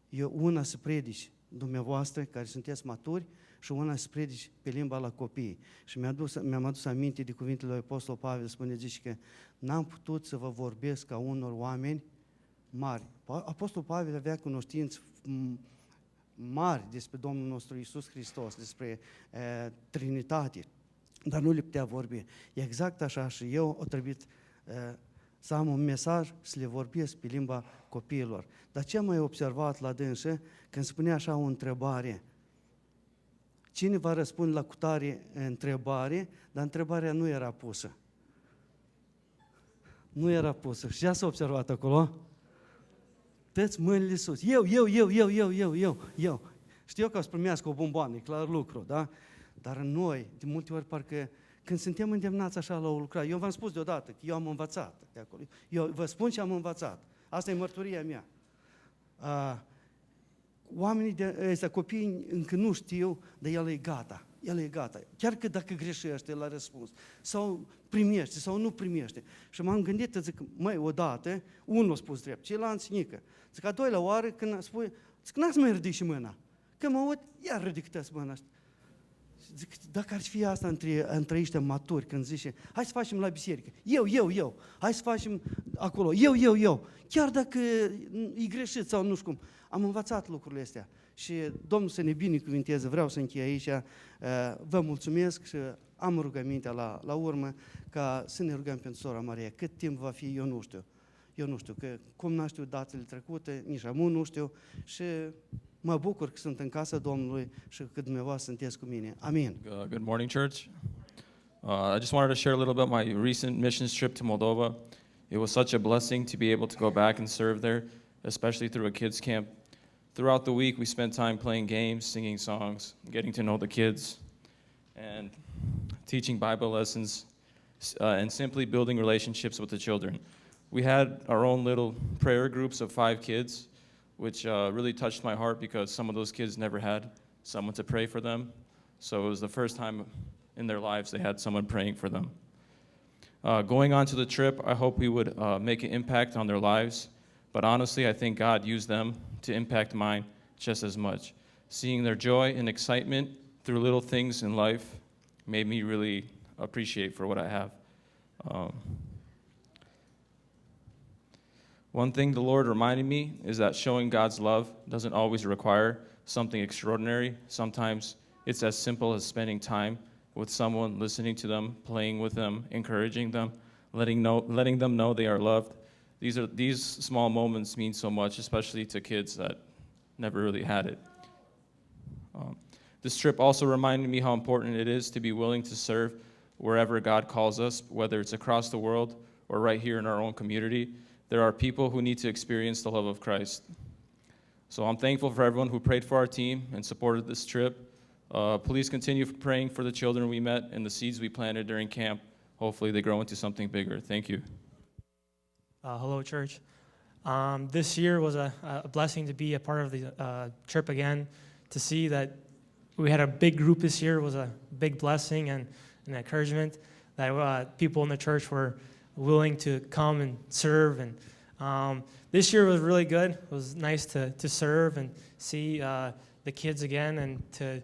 Eu una să predici dumneavoastră, care sunteți maturi, și una să predici pe limba la copii. Și mi-am adus aminte de cuvintele lui Apostol Pavel, spune, zice că n-am putut să vă vorbesc ca unor oameni mari. Apostol Pavel avea cunoștințe mari despre Domnul nostru Iisus Hristos, despre Trinitate, dar nu le putea vorbi. Exact așa și eu o trebuie să am un mesaj să le vorbesc pe limba copiilor. Dar ce am mai observat la dânsă, când spunea așa o întrebare, cine va răspunde la cutare întrebare, dar întrebarea nu era pusă. Nu era pusă. Și ce s-a observat acolo? Tăți mâinile sus. Eu. Știu că o să primească o bomboană, e clar lucru, da? Dar noi, de multe ori, parcă când suntem îndemnați așa la o lucrare, eu v-am spus deodată că eu am învățat de acolo. Eu vă spun ce am învățat. Asta e mărturia mea. Oamenii ăștia, copiii încă nu știu, dar el e gata. El e gata. Chiar că dacă greșește la răspuns, sau primește, sau nu primește. Și m-am gândit, zic, măi, odată, unul a spus drept, ceilalți nică. Zic, a doilea oară, când spui, zic, n-ați mai ridic și mâna. Când mă aud, iar ridică-ți mâna. Zic, dacă ar fi asta între ăștia maturi, când zice, hai să facem la biserică, eu, hai să facem acolo, eu. Chiar dacă e greșit sau nu știu cum, am învățat lucrurile astea. Și Domnul să ne binecuvinteze, vreau să închei aici, vă mulțumesc și am rugămintea la urmă ca să ne rugăm pentru sora Maria. Cât timp va fi, eu nu știu, că cum n-am știut datele trecute, nici amu nu știu și mă bucur că sunt în casa Domnului și că dumneavoastră sunteți cu mine. Amin. Good morning, church. I just wanted to share a little about my recent missions trip to Moldova. It was such a blessing to be able to go back and serve there, especially through a kids camp. Throughout the week, we spent time playing games, singing songs, getting to know the kids, and teaching Bible lessons, and simply building relationships with the children. We had our own little prayer groups of 5 kids, which really touched my heart because some of those kids never had someone to pray for them. So it was the first time in their lives they had someone praying for them. Going on to the trip, I hope we would make an impact on their lives. But honestly, I think God used them to impact mine just as much. Seeing their joy and excitement through little things in life made me really appreciate for what I have. One thing the Lord reminded me is that showing God's love doesn't always require something extraordinary. Sometimes it's as simple as spending time with someone, listening to them, playing with them, encouraging them, letting them know they are loved. These small moments mean so much, especially to kids that never really had it. This trip also reminded me how important it is to be willing to serve wherever God calls us, whether it's across the world or right here in our own community. There are people who need to experience the love of Christ. So I'm thankful for everyone who prayed for our team and supported this trip. Please continue praying for the children we met and the seeds we planted during camp. Hopefully they grow into something bigger. Thank you. Hello, church. This year was a blessing to be a part of the trip again. To see that we had a big group this year was a big blessing and an encouragement that people in the church were willing to come and serve. And this year was really good. It was nice to serve and see the kids again and to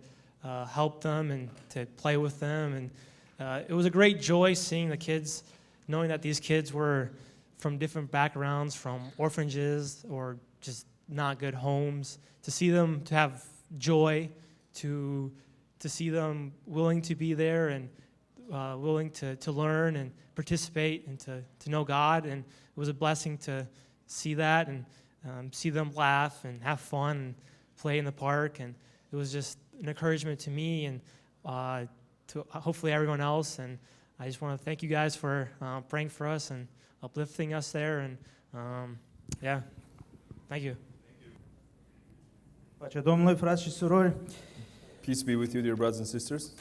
help them and to play with them. And it was a great joy seeing the kids, knowing that these kids were from different backgrounds, from orphanages or just not good homes, to see them to have joy, to see them willing to be there and willing to learn and participate and to know God. And it was a blessing to see that and see them laugh and have fun and play in the park. And it was just an encouragement to me and to hopefully everyone else. And I just want to thank you guys for praying for us and uplifting us there. And yeah, thank you. Pacea Domnului, frați și surori, Peace be with you, dear brothers and sisters.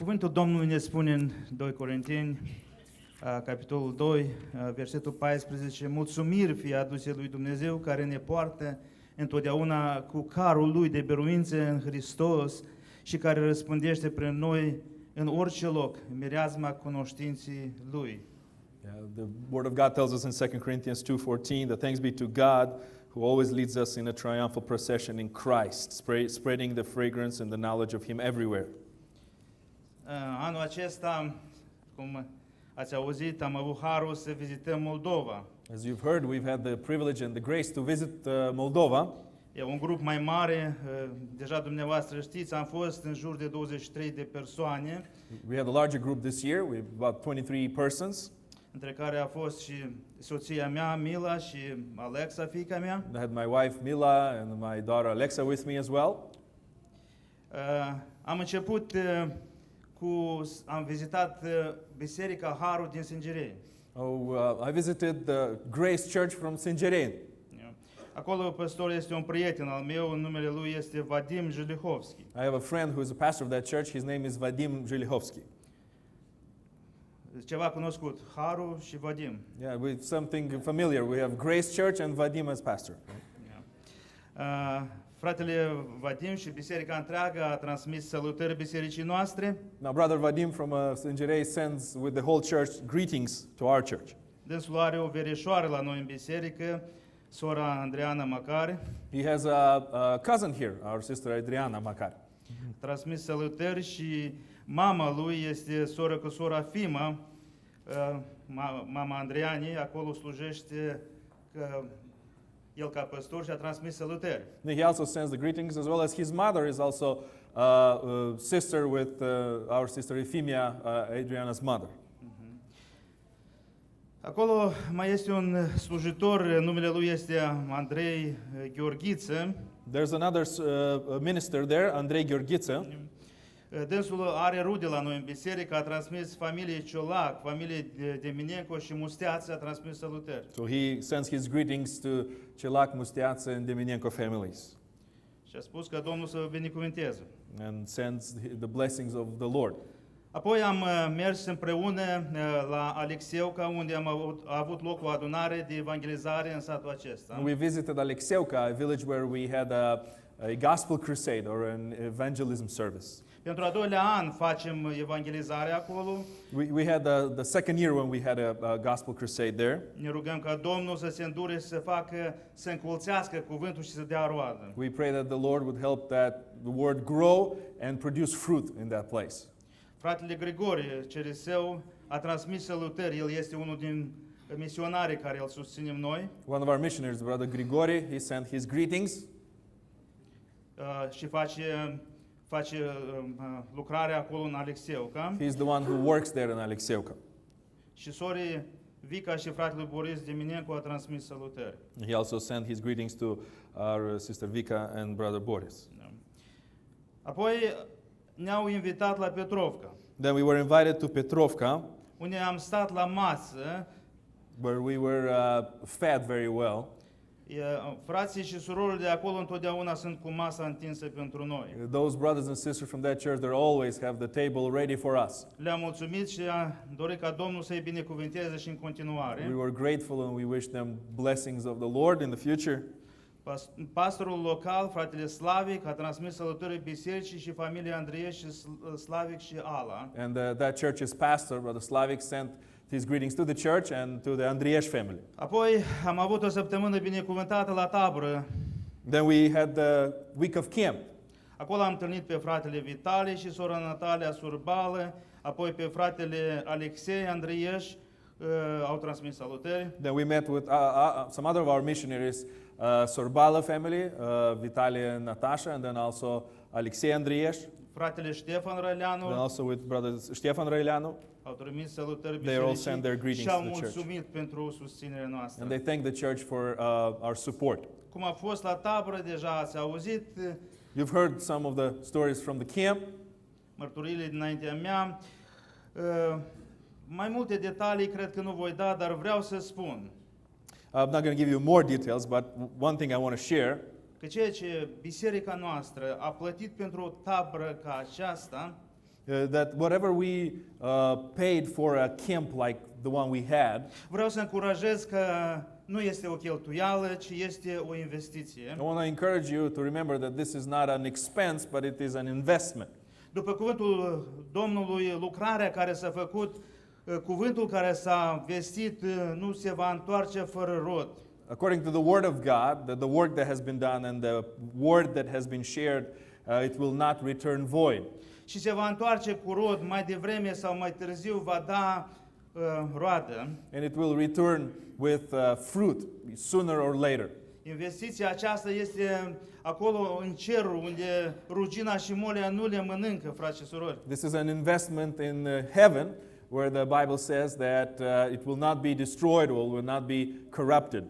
cuvântul Domnului ne spune în 2 Corinteni, capitolul 2, versetul 14, mulțumiri fie aduse lui Dumnezeu care ne poartă întotdeauna cu carul lui de biruință în Hristos și care răspândește prin noi în orice loc mireasma cunoștinței lui. Yeah, the Word of God tells us in 2 Corinthians 2:14 that thanks be to God who always leads us in a triumphal procession in Christ, spreading the fragrance and the knowledge of Him everywhere. Anul acesta, cum ați auzit, am avut harul să vizităm Moldova. As you've heard, we've had the privilege and the grace to visit Moldova. E un grup mai mare, deja dumneavoastră știți, am fost în jur de 23 de persoane, We had a larger group this year, we have about 23 persons. între care a fost și soția mea, Mila, și Alexa, fiica mea. I had my wife Mila and my daughter Alexa with me as well. Am început am vizitat Biserica Harul din Sângereni. I visited the Grace Church from Sinjeren. Acolo păstorul este un prieten al meu, numele lui este Vadim Jilihovski. I have a friend who is a pastor of that church. His name is Vadim Zhilihovsky. Ceva cunoscut, Harul și Vadim. Yeah, with something familiar. We have Grace Church and Vadim as pastor. Fratele Vadim și biserica întreagă a transmis salutări bisericii noastre. Now, brother Vadim from Sinjere sends with the whole church greetings to our church. Dânsul are o verișoară la noi în biserică, sora Andreana Macari. He has a cousin here, our sister Adriana Macari. Transmis salutări și mama lui este soră cu sora Fima, mama Andreanii, acolo slujește el ca păstor și a transmis salutări. He also sends the greetings, as well as his mother is also sister with our sister Euphemia, Adriana's mother. Acolo mai este un slujitor, numele lui este Andrei Gheorghiță. There's another minister there, Andrei Gheorghiță. Dânsul are rude la noi în biserică, a transmis familiei Ciolac, familiei Deminenco și Musteață, a transmis salutări. So he sends his greetings to Celac, Musteață, and Deminenko families, Și a spus că Domnul să vă binecuvânteze. and sends the blessings of the Lord. Apoi am mers împreună la Alexeuca, unde a avut loc o adunare de evangelizare în satul acesta. We visited Alexeuca, a village where we had a gospel crusade or an evangelism service. Pentru a doilea an facem evangelizare acolo. We had the second year when we had a gospel crusade there. Ne rugăm ca Domnul să se îndure să încolțească cuvântul și să dea roadă. We pray that the Lord would help that the word grow and produce fruit in that place. Fratele Grigore Cereseu a transmis salutări. El este unul din misionarii care îl susținem noi. One of our missionaries, Brother Grigori, he sent his greetings. Și face lucrarea acolo în Alexeuca. He's the one who works there in Alexeuca. Și sorii Vica și fratele Boris Deminenco a transmis salutări. He also sent his greetings to our sister Vika and Brother Boris. Apoi ne-au invitat la Petrovca, Then we were invited to Petrovka, unde am stat la masă. where we were fed very well. Frații și surorile de acolo întotdeauna sunt cu masa întinsă pentru noi. Those brothers and sisters from that church, they always have the table ready for us. Le-am mulțumit și am dorit ca Domnul să-i binecuvânteze și în continuare. We were grateful and we wish them blessings of the Lord in the future. Pastorul local, fratele Slavic, a transmis salutări bisericii și familiei Andrei și Slavic și Ala. And that church's pastor, Brother Slavic, sent his greetings to the church and to the Andrieș family. Apoi am avut o săptămână binecuvântată la tabără. Then we had the week of camp. Acolo am întâlnit pe fratele Vitali și sora Natalia Surbală, apoi pe fratele Alexei Andrieș, au transmis salutări. Then we met with some other of our missionaries, Sorbala family, Vitaly and Natasha, and then also Alexei Andrieș, Fratele Ștefan and Răleanu also with Brother Stefan Răileanu. au trimis salutări They all send their bisericii greetings și au to the church. mulțumit pentru susținerea And noastră. they thank the church for our support. Cum a fost la tabără, deja ați auzit You've heard some of the stories from the camp. mărturiile dinaintea mea. Mai multe detalii cred că nu voi da, dar vreau să spun I'm not going to give you more details, but one thing I want to share, că ceea ce biserica noastră a plătit pentru o tabără ca aceasta, that whatever we paid for a camp like the one we had, vreau să încurajez că nu este o cheltuială, ci este o investiție. I want to encourage you to remember that this is not an expense, but it is an investment. După cuvântul Domnului, lucrarea care s-a făcut cuvântul care s-a vestit nu se va întoarce fără rod. According to the Word of God, the work that has been done and the word that has been shared, it will not return void. Și se va întoarce cu rod, mai devreme sau mai târziu va da roadă. And it will return with fruit sooner or later. Investiția aceasta este acolo în cerul, unde rugina și molea nu le mănâncă, frați și surori. This is an investment in heaven, where the Bible says that it will not be destroyed or will not be corrupted.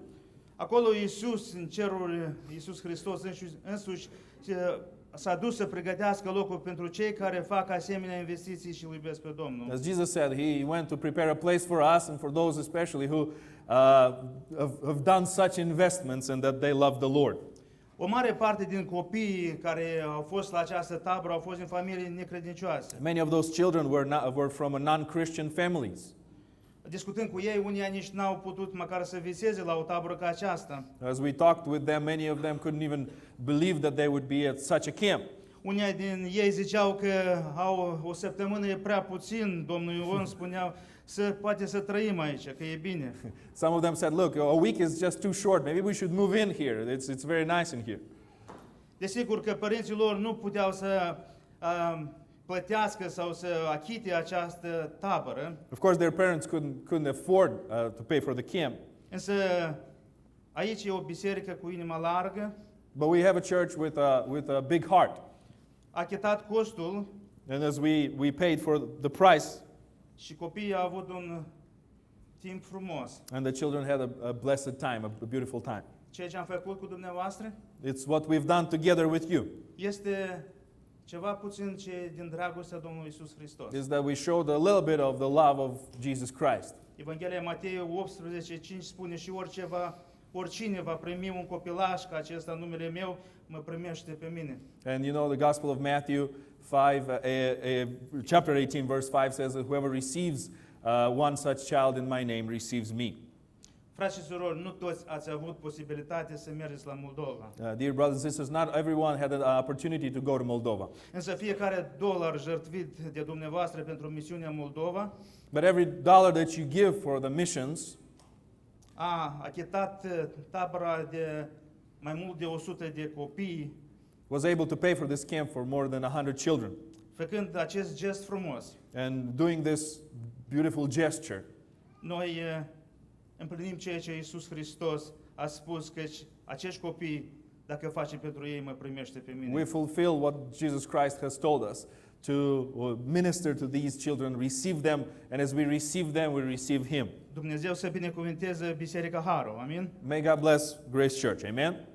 Acolo Iisus, în cerul, Iisus Hristos însuși s-a dus să pregătească locul pentru cei care fac asemenea investiții și îl iubesc pe Domnul. As Jesus said, He went to prepare a place for us and for those especially who have done such investments and that they love the Lord. O mare parte din copiii care au fost la această tabără au fost din familii necredincioase. Many of those children were from a non-Christian families. Discutând cu ei, unii nici n-au putut măcar să viseze la o tabără ca aceasta. As we talked with them, many of them couldn't even believe that they would be at such a camp. Unii din ei ziceau că au o săptămână e prea puțin, domnul Ion spuneau, poate să trăim aici, că e bine. Some of them said, look, a week is just too short. Maybe we should move in here. It's very nice in here. Desigur că părinții lor nu puteau să plătească sau să achite această tabără, Of course, their parents couldn't afford to pay for the camp. însă aici e o biserică cu inima largă, But we have a church with a big heart. a achitat costul And as we paid for the price, și copiii au avut un timp frumos. and the children had a blessed time, a beautiful time. Ceea ce am făcut cu dumneavoastră It's what we've done together with you, este ceva puțin ce din dragostea Domnului Iisus Hristos. is that we showed a little bit of the love of Jesus Christ. Evanghelia Matei 18:5 spune și oricine va primi un copilaș ca acesta în numele meu, mă primește pe mine. And you know, the Gospel of Matthew 5, chapter 18, verse 5 says that whoever receives one such child in my name receives me. Frați și surori, nu toți ați avut posibilitate să mergeți la Moldova. Dear brothers and sisters, not everyone had an opportunity to go to Moldova. Însă fiecare dolar jertfit de dumneavoastră pentru misiunea Moldova But every dollar that you give for the missions a achitat tabăra de mai mult de 100 de copii, was able to pay for this camp for more than 100 children. făcând acest gest frumos. And doing this beautiful gesture, Noi împlinim ceea ce Iisus Hristos a spus, că acești copii, dacă facem pentru ei, mă primește pe mine. we fulfill what Jesus Christ has told us to minister to these children, receive them, and as we receive them, we receive Him. Dumnezeu să binecuvânteze Biserica Haru, amin? May God bless Grace Church. Amen.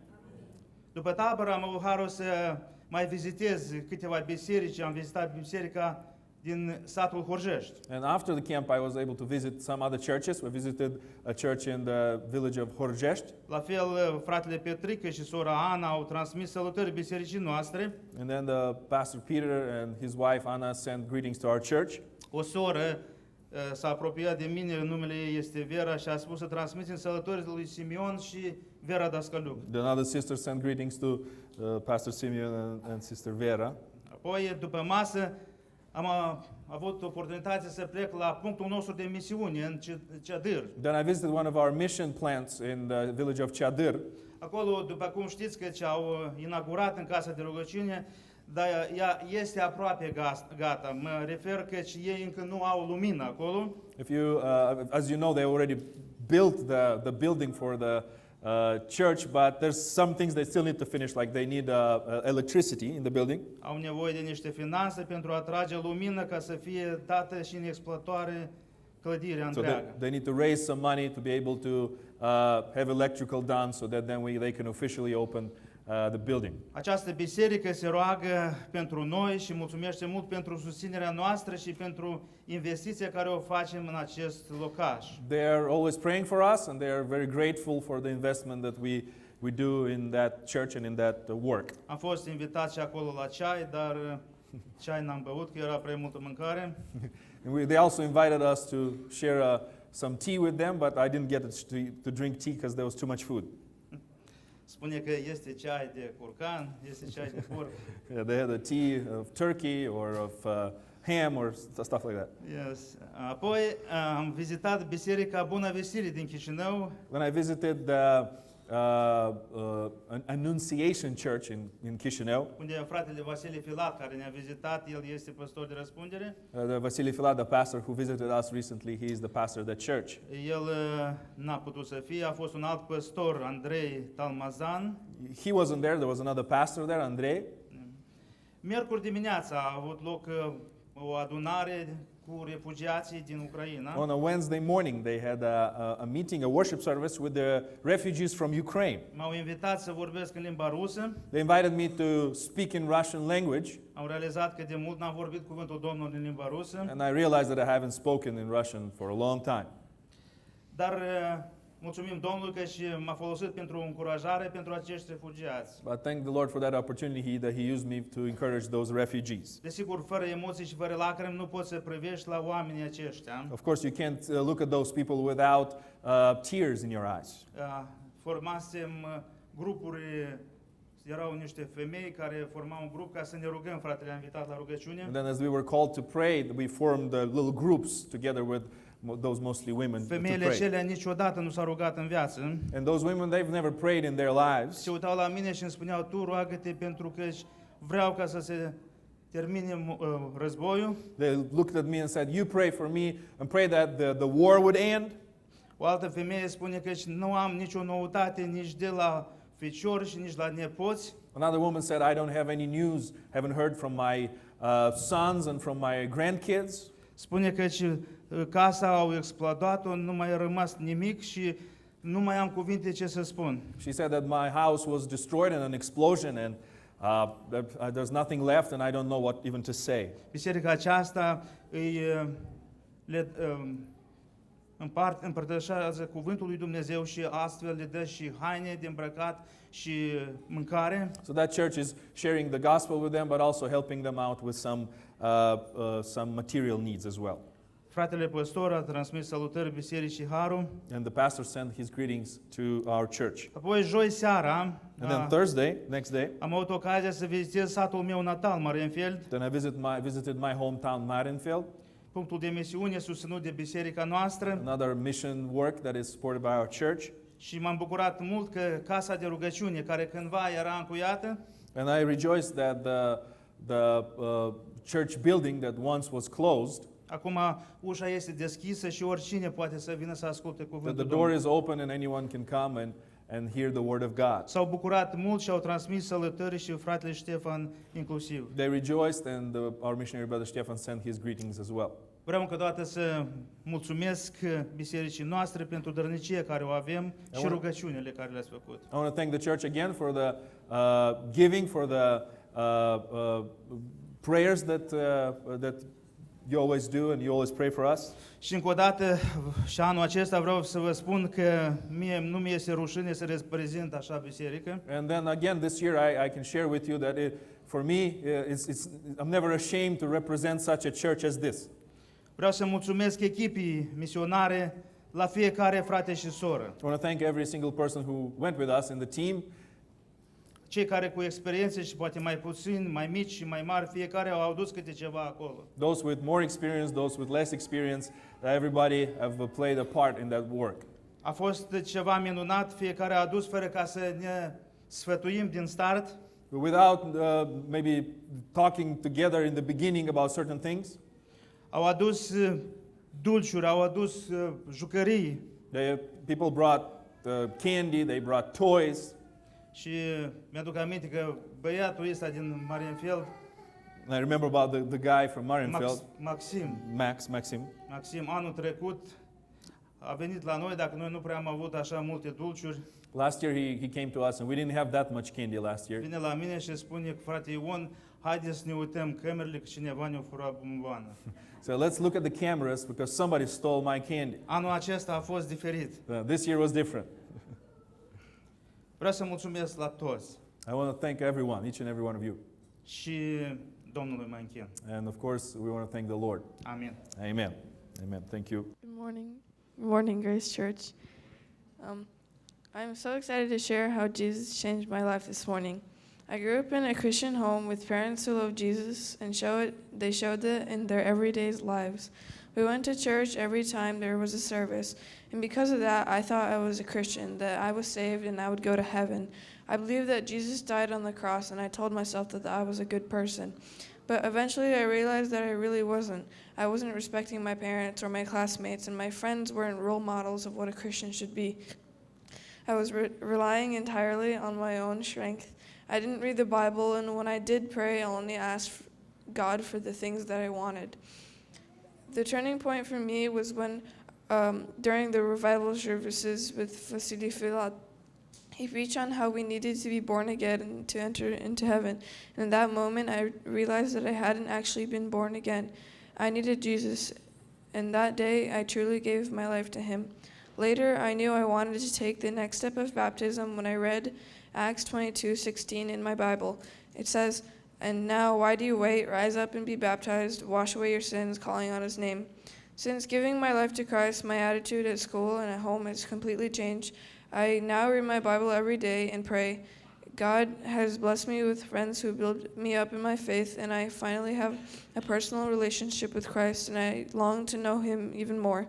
După tabără am avut harul să mai vizitez câteva biserici. Am vizitat biserica din satul Horjești. And after the camp, I was able to visit some other churches. We visited a church in the village of Horjești. La fel, fratele Petrică și sora Ana au transmis salutări bisericii noastre. And then the Pastor Peter and his wife Anna sent greetings to our church. O soră s-a apropiat de mine, numele ei este Vera, și a spus să transmitem salutări lui Simeon și Vera Dascăluc. Another sister sent greetings to Pastor Simeon and Sister Vera. Apoi, după masă, am avut oportunitatea să plec la punctul nostru de misiune în Ceadâr. Then I visited one of our mission plants in the village of Chadir. Acolo, după cum știți, că au inaugurat în casa de rugăciune, dar ea este aproape gata. Mă refer că ei încă nu au lumină acolo. If you, as you know, they already built the building for the church, but there's some things they still need to finish, like they need electricity in the building. Au nevoie de niște finanțe pentru a trage lumină ca să fie dată și în exploatare clădirea So întreagă. they need to raise some money to be able to have electrical done, so that then they can officially open the building. Această biserică se roagă pentru noi și mulțumește mult pentru susținerea noastră și pentru investiția care o facem în acest locaș. They are always praying for us, and they are very grateful for the investment that we do in that church and in that work. Am fost invitat și acolo la ceai, dar ceai n-am băut, că era prea multă mâncare. And they also invited us to share some tea with them, but I didn't get to drink tea because there was too much food. Spune că este ceai de curcan, este ceai de porc. Yeah, they had a tea of turkey or of ham or stuff like that. Yes. Apoi am vizitat Biserica Bună Vestire din Chișinău, When I visited the Annunciation Church in Chișinău, unde fratele Vasile Filat, care ne-a vizitat, el este păstor de răspundere. the Vasily Filat, the pastor who visited us recently, he is the pastor of that church. El n-a putut să fie, a fost un alt păstor, Andrei Talmazan. He wasn't there. There was another pastor there, Andrei. Miercuri dimineața a avut loc o adunare cu refugiații din Ucraina. On a Wednesday morning, they had a meeting, a worship service with the refugees from Ukraine. M-au invitat să vorbesc în limba rusă. They invited me to speak in Russian language, Am realizat că de mult n-am vorbit cuvântul Domnului în limba rusă. and I realized that I haven't spoken in Russian for a long time. Dar mulțumim Domnului că și m-a folosit pentru încurajare pentru acești refugiați. But thank the Lord for that opportunity that He used me to encourage those refugees. Desigur, fără emoții și fără lacrimi nu poți să privești la oamenii aceștia. Of course, you can't look at those people without tears in your eyes. Formasem grupuri, erau niște femei care formau un grup ca să ne rugăm, fratele a invitat la rugăciune. And then, as we were called to pray, we formed little groups together with those mostly women to Femeile pray. acelea niciodată nu s-au rugat în viață. And those women, they've never prayed in their lives. Se uitau la mine și îmi spuneau, tu roagă-te pentru că vreau ca să se termine războiul. They looked at me and said, "You pray for me and pray that the war would end." O altă femeie spune că nu am nicio noutate nici de la feciori și nici la nepoți. Another woman said, "I don't have any news. Haven't heard from my sons and from my grandkids." Spune că casa au explodat-o, nu mai a rămas nimic și nu mai am cuvinte ce să spun. She said that my house was destroyed in an explosion and that there's nothing left and I don't know what even to say. Biserica aceasta le împărtășează cuvântul lui Dumnezeu și astfel le dă și haine de îmbrăcat și mâncare. So that church is sharing the gospel with them, but also helping them out with some material needs as well. Fratele păstor a transmis salutări bisericii Haru. And the pastor sent his greetings to our church. Apoi joi seara And then Thursday, next day, am avut ocazia să vizitez satul meu natal, Marienfeld. then I visited my hometown, Marienfeld, Punctul de misiune susținut de biserica noastră another mission work that is supported by our church. și m-am bucurat mult că casa de rugăciune, care cândva era încuiată, And I rejoiced that the church building that once was closed, acum ușa este deschisă și oricine poate să vină să asculte that cuvântul the door Domnului. is open and anyone can come and hear the word of God. S-au bucurat mult și au transmis salutări și fratele Ștefan inclusiv. They rejoiced and our missionary brother Stefan sent his greetings as well. Vreau încă o dată să mulțumesc bisericii noastre pentru dărnicia care o avem și rugăciunile care le-ați făcut. I want to thank the church again for the giving, for the prayers that you always do and you always pray for us. Și încă o dată, și anul acesta vreau să vă spun că mie nu mi este rușine să reprezint așa biserică. And then again this year I can share with you that for me I'm never ashamed to represent such a church as this. Vreau să mulțumesc echipii misionare la fiecare frate și soră. I want to thank every single person who went with us in the team. Cei care cu experiențe și poate mai puțin, mai mici și mai mari, fiecare au adus câte ceva acolo. Those with more experience, those with less experience, everybody have played a part in that work. A fost ceva minunat, fiecare a adus fără ca să ne sfătuim din start. Without maybe talking together in the beginning about certain things, Au adus dulciuri, au adus jucării people brought candy, they brought toys. și mi-aduc aminte că băiatul ăsta din Marienfeld, And I remember about the guy from Marienfeld, Maxim, anul trecut a venit la noi, dacă noi nu prea am avut așa multe dulciuri, Last year he came to us and we didn't have that much candy last year. vine la mine și spune, frate Ion, haideți să ne uităm cămerile că cineva ne-a furat bomboană. So let's look at the cameras because somebody stole my candy. Anul acesta a fost diferit. This year was different. Vreau să mulțumesc la toți I want to thank everyone, each and every one of you. și Domnului mă închin. And of course, we want to thank the Lord. Amin. Amen. Amen. Thank you. Good morning. Good morning, Grace Church. I'm so excited to share how Jesus changed my life this morning. I grew up in a Christian home with parents who love Jesus and they showed it in their everyday lives. We went to church every time there was a service, and because of that, I thought I was a Christian, that I was saved and I would go to heaven. I believed that Jesus died on the cross, and I told myself that I was a good person. But eventually I realized that I really wasn't. I wasn't respecting my parents or my classmates, and my friends weren't role models of what a Christian should be. I was relying entirely on my own strength. I didn't read the Bible, and when I did pray, I only asked God for the things that I wanted. The turning point for me was when, during the revival services with Vasily Filat, he preached on how we needed to be born again and to enter into heaven. And in that moment, I realized that I hadn't actually been born again. I needed Jesus, and that day, I truly gave my life to him. Later, I knew I wanted to take the next step of baptism when I read Acts 22:16 in my Bible. It says, "And now, why do you wait? Rise up and be baptized, wash away your sins, calling on his name." Since giving my life to Christ, my attitude at school and at home has completely changed. I now read my Bible every day and pray. God has blessed me with friends who build me up in my faith, and I finally have a personal relationship with Christ, and I long to know him even more.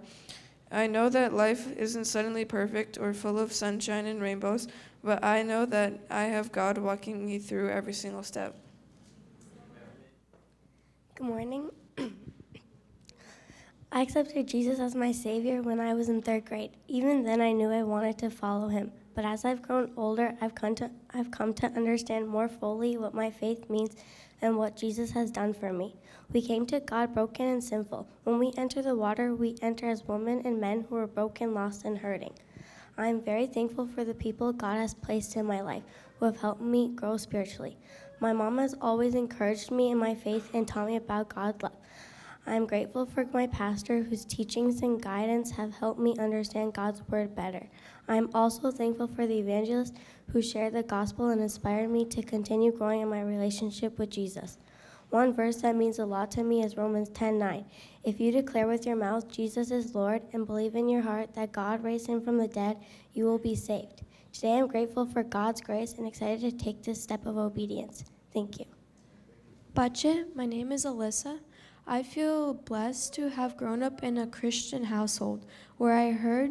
I know that life isn't suddenly perfect or full of sunshine and rainbows, but I know that I have God walking me through every single step. Good morning. I accepted Jesus as my Savior when I was in 3rd grade. Even then, I knew I wanted to follow him. But as I've grown older, I've come to understand more fully what my faith means and what Jesus has done for me. We came to God broken and sinful. When we enter the water, we enter as women and men who are broken, lost, and hurting. I am very thankful for the people God has placed in my life who have helped me grow spiritually. My mom has always encouraged me in my faith and taught me about God's love. I am grateful for my pastor whose teachings and guidance have helped me understand God's word better. I am also thankful for the evangelists who shared the gospel and inspired me to continue growing in my relationship with Jesus. One verse that means a lot to me is Romans 10:9. If you declare with your mouth Jesus is Lord and believe in your heart that God raised him from the dead, you will be saved. Today I'm grateful for God's grace and excited to take this step of obedience. Thank you. Pace, my name is Alyssa. I feel blessed to have grown up in a Christian household where I heard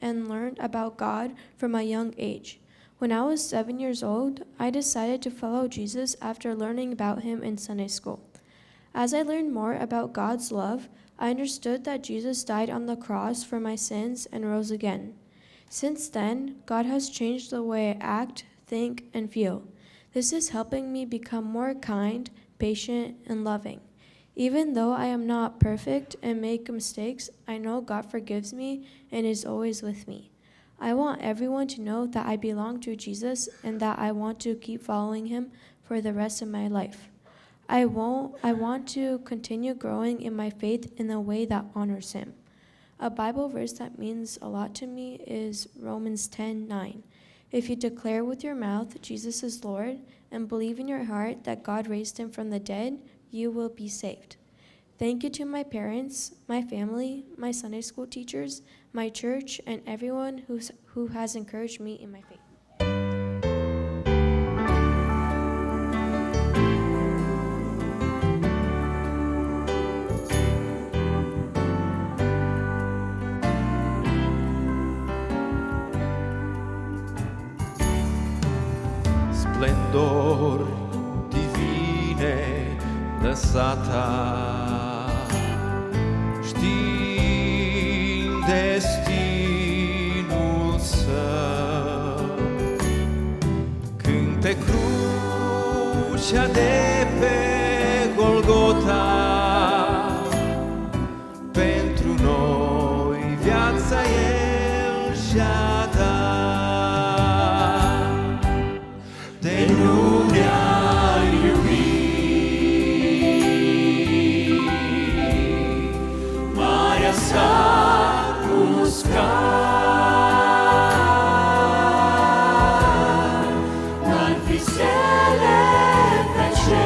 and learned about God from a young age. When I was 7 years old, I decided to follow Jesus after learning about him in Sunday school. As I learned more about God's love, I understood that Jesus died on the cross for my sins and rose again. Since then, God has changed the way I act, think, and feel. This is helping me become more kind, patient, and loving. Even though I am not perfect and make mistakes, I know God forgives me and is always with me. I want everyone to know that I belong to Jesus and that I want to keep following him for the rest of my life. I want to continue growing in my faith in a way that honors him. A Bible verse that means a lot to me is Romans 10:9. If you declare with your mouth Jesus is Lord and believe in your heart that God raised him from the dead, you will be saved. Thank you to my parents, my family, my Sunday school teachers, my church, and everyone who has encouraged me in my faith. Splendor divine lăsata, știind destinul său, când pe crucea de pe Golgota, pentru noi viața El și-a dat. De nu ne-a iubit, Marea s-a uscat, n-ar fi stele pe cer,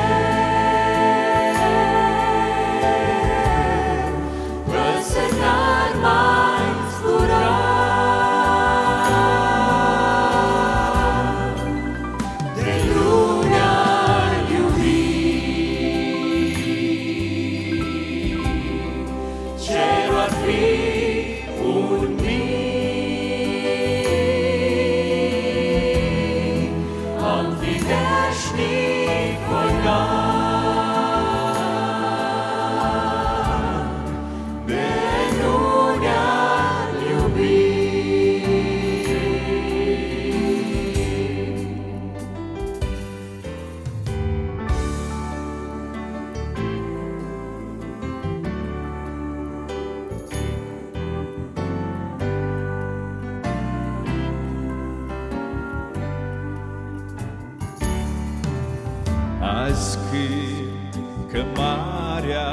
azi cânt că marea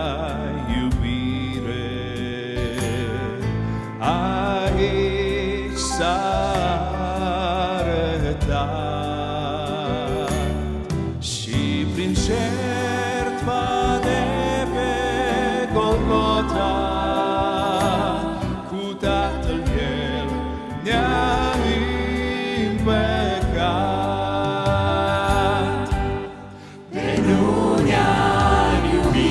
iubire aici s-a arătat și prin jertfa de pe Golgota cu Tatăl El ne-a împăcat. De nu ne-a iubit,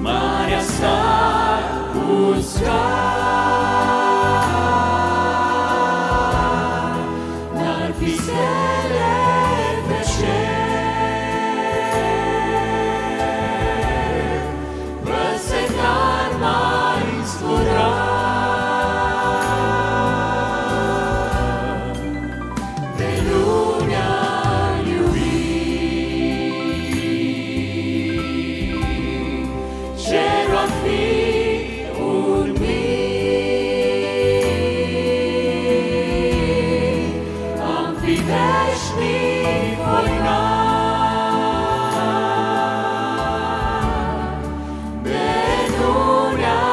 marea s-ar usca. N-ar fi stele pe cer, văse n-ar mai zbura. De nu ne-a iubit, cerul ar fi un mit, am fi veșnic voinat. De nu ne-a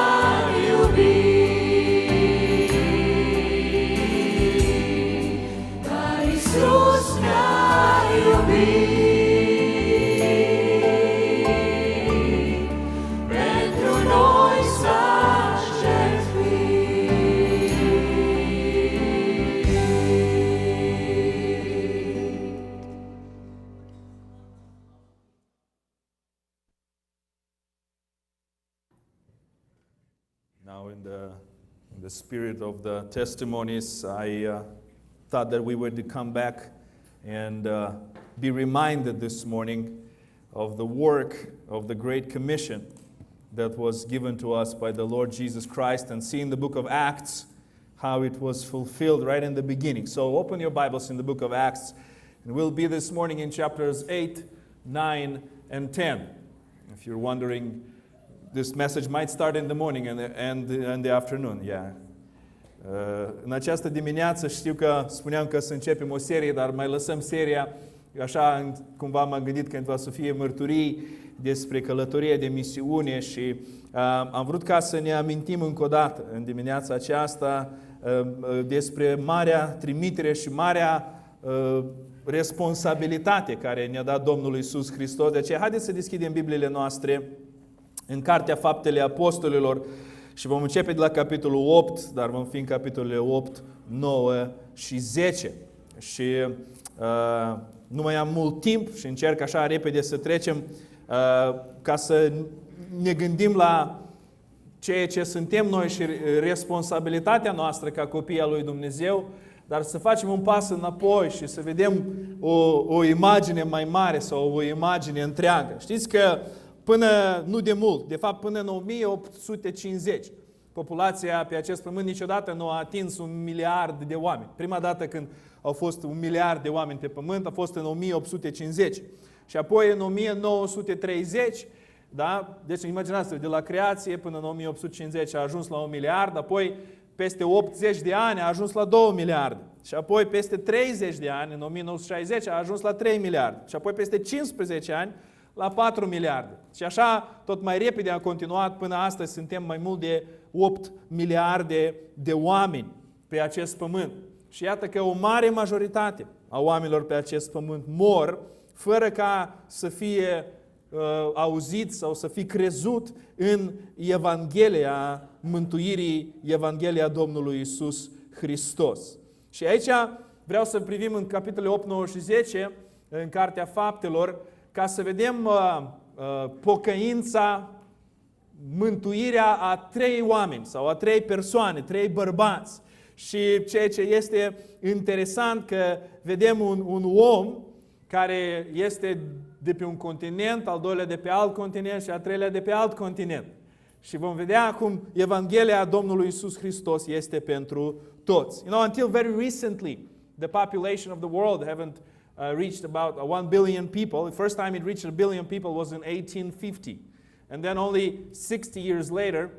iubit, dar Iisus ne-a iubit, pentru noi s-a jertfit. Now, in the spirit of the testimonies, I thought that we would come back and be reminded this morning of the work of the Great Commission that was given to us by the Lord Jesus Christ, and see in the book of Acts how it was fulfilled right in the beginning. So open your Bibles in the book of Acts, and we'll be this morning in chapters 8, 9, and 10. If you're wondering, this message might start in the morning and in the afternoon, yeah. În această dimineață știu că spuneam că să începem o serie, dar mai lăsăm seria, așa cumva m-am gândit că va să fie mărturii despre călătorie de misiune și am vrut ca să ne amintim încă o dată în dimineața aceasta despre marea trimitere și marea responsabilitate care ne-a dat Domnul Iisus Hristos. De aceea, haideți să deschidem Bibliile noastre în Cartea Faptele Apostolilor și vom începe de la capitolul 8, dar vom fi în capitolele 8, 9 și 10. Și nu mai am mult timp și încerc așa repede să trecem ca să ne gândim la ceea ce suntem noi și responsabilitatea noastră ca copii al lui Dumnezeu, dar să facem un pas înapoi și să vedem o imagine mai mare sau o imagine întreagă. Știți că până nu de mult, de fapt până în 1850, populația pe acest pământ niciodată nu a atins 1 miliard de oameni. Prima dată când au fost 1 miliard de oameni pe pământ a fost în 1850. Și apoi în 1930, da? Deci imaginați-vă, de la creație până în 1850 a ajuns la 1 miliard, apoi peste 80 de ani a ajuns la 2 miliarde. Și apoi peste 30 de ani, în 1960, a ajuns la 3 miliarde. Și apoi peste 15 ani, la 4 miliarde. Și așa, tot mai repede a continuat, până astăzi suntem mai mult de 8 miliarde de oameni pe acest pământ. Și iată că o mare majoritate a oamenilor pe acest pământ mor fără ca să fie auzit sau să fie crezut în Evanghelia mântuirii, Evanghelia Domnului Iisus Hristos. Și aici vreau să privim în capitolele 8, 9 și 10, în Cartea Faptelor, ca să vedem pocăința, mântuirea a 3 oameni sau a 3 persoane, 3 bărbați. Și ceea ce este interesant că vedem un om care este de pe un continent, al doilea de pe alt continent și al treilea de pe alt continent. Și vom vedea cum Evanghelia Domnului Iisus Hristos este pentru toți. You know, until very recently, the population of the world haven't reached about 1 billion people. The first time it reached 1 billion people was in 1850. And then only 60 years later,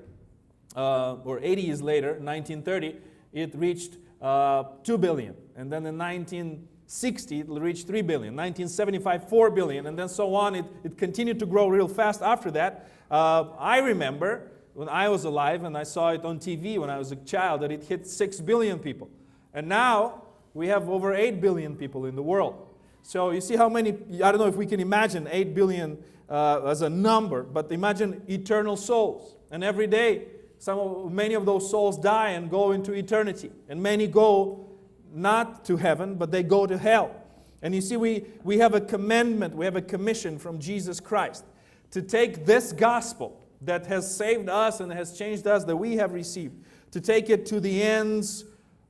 or 80 years later, 1930, it reached 2 billion. And then in 1960, it reached 3 billion. 1975, 4 billion, and then so on. It continued to grow real fast after that. I remember when I was alive, and I saw it on TV when I was a child, that it hit 6 billion people. And now we have over 8 billion people in the world. So you see how many, I don't know if we can imagine 8 billion as a number, but imagine eternal souls. And every day, many of those souls die and go into eternity. And many go not to heaven, but they go to hell. And you see, we have a commandment, we have a commission from Jesus Christ to take this gospel that has saved us and has changed us, that we have received, to take it to the ends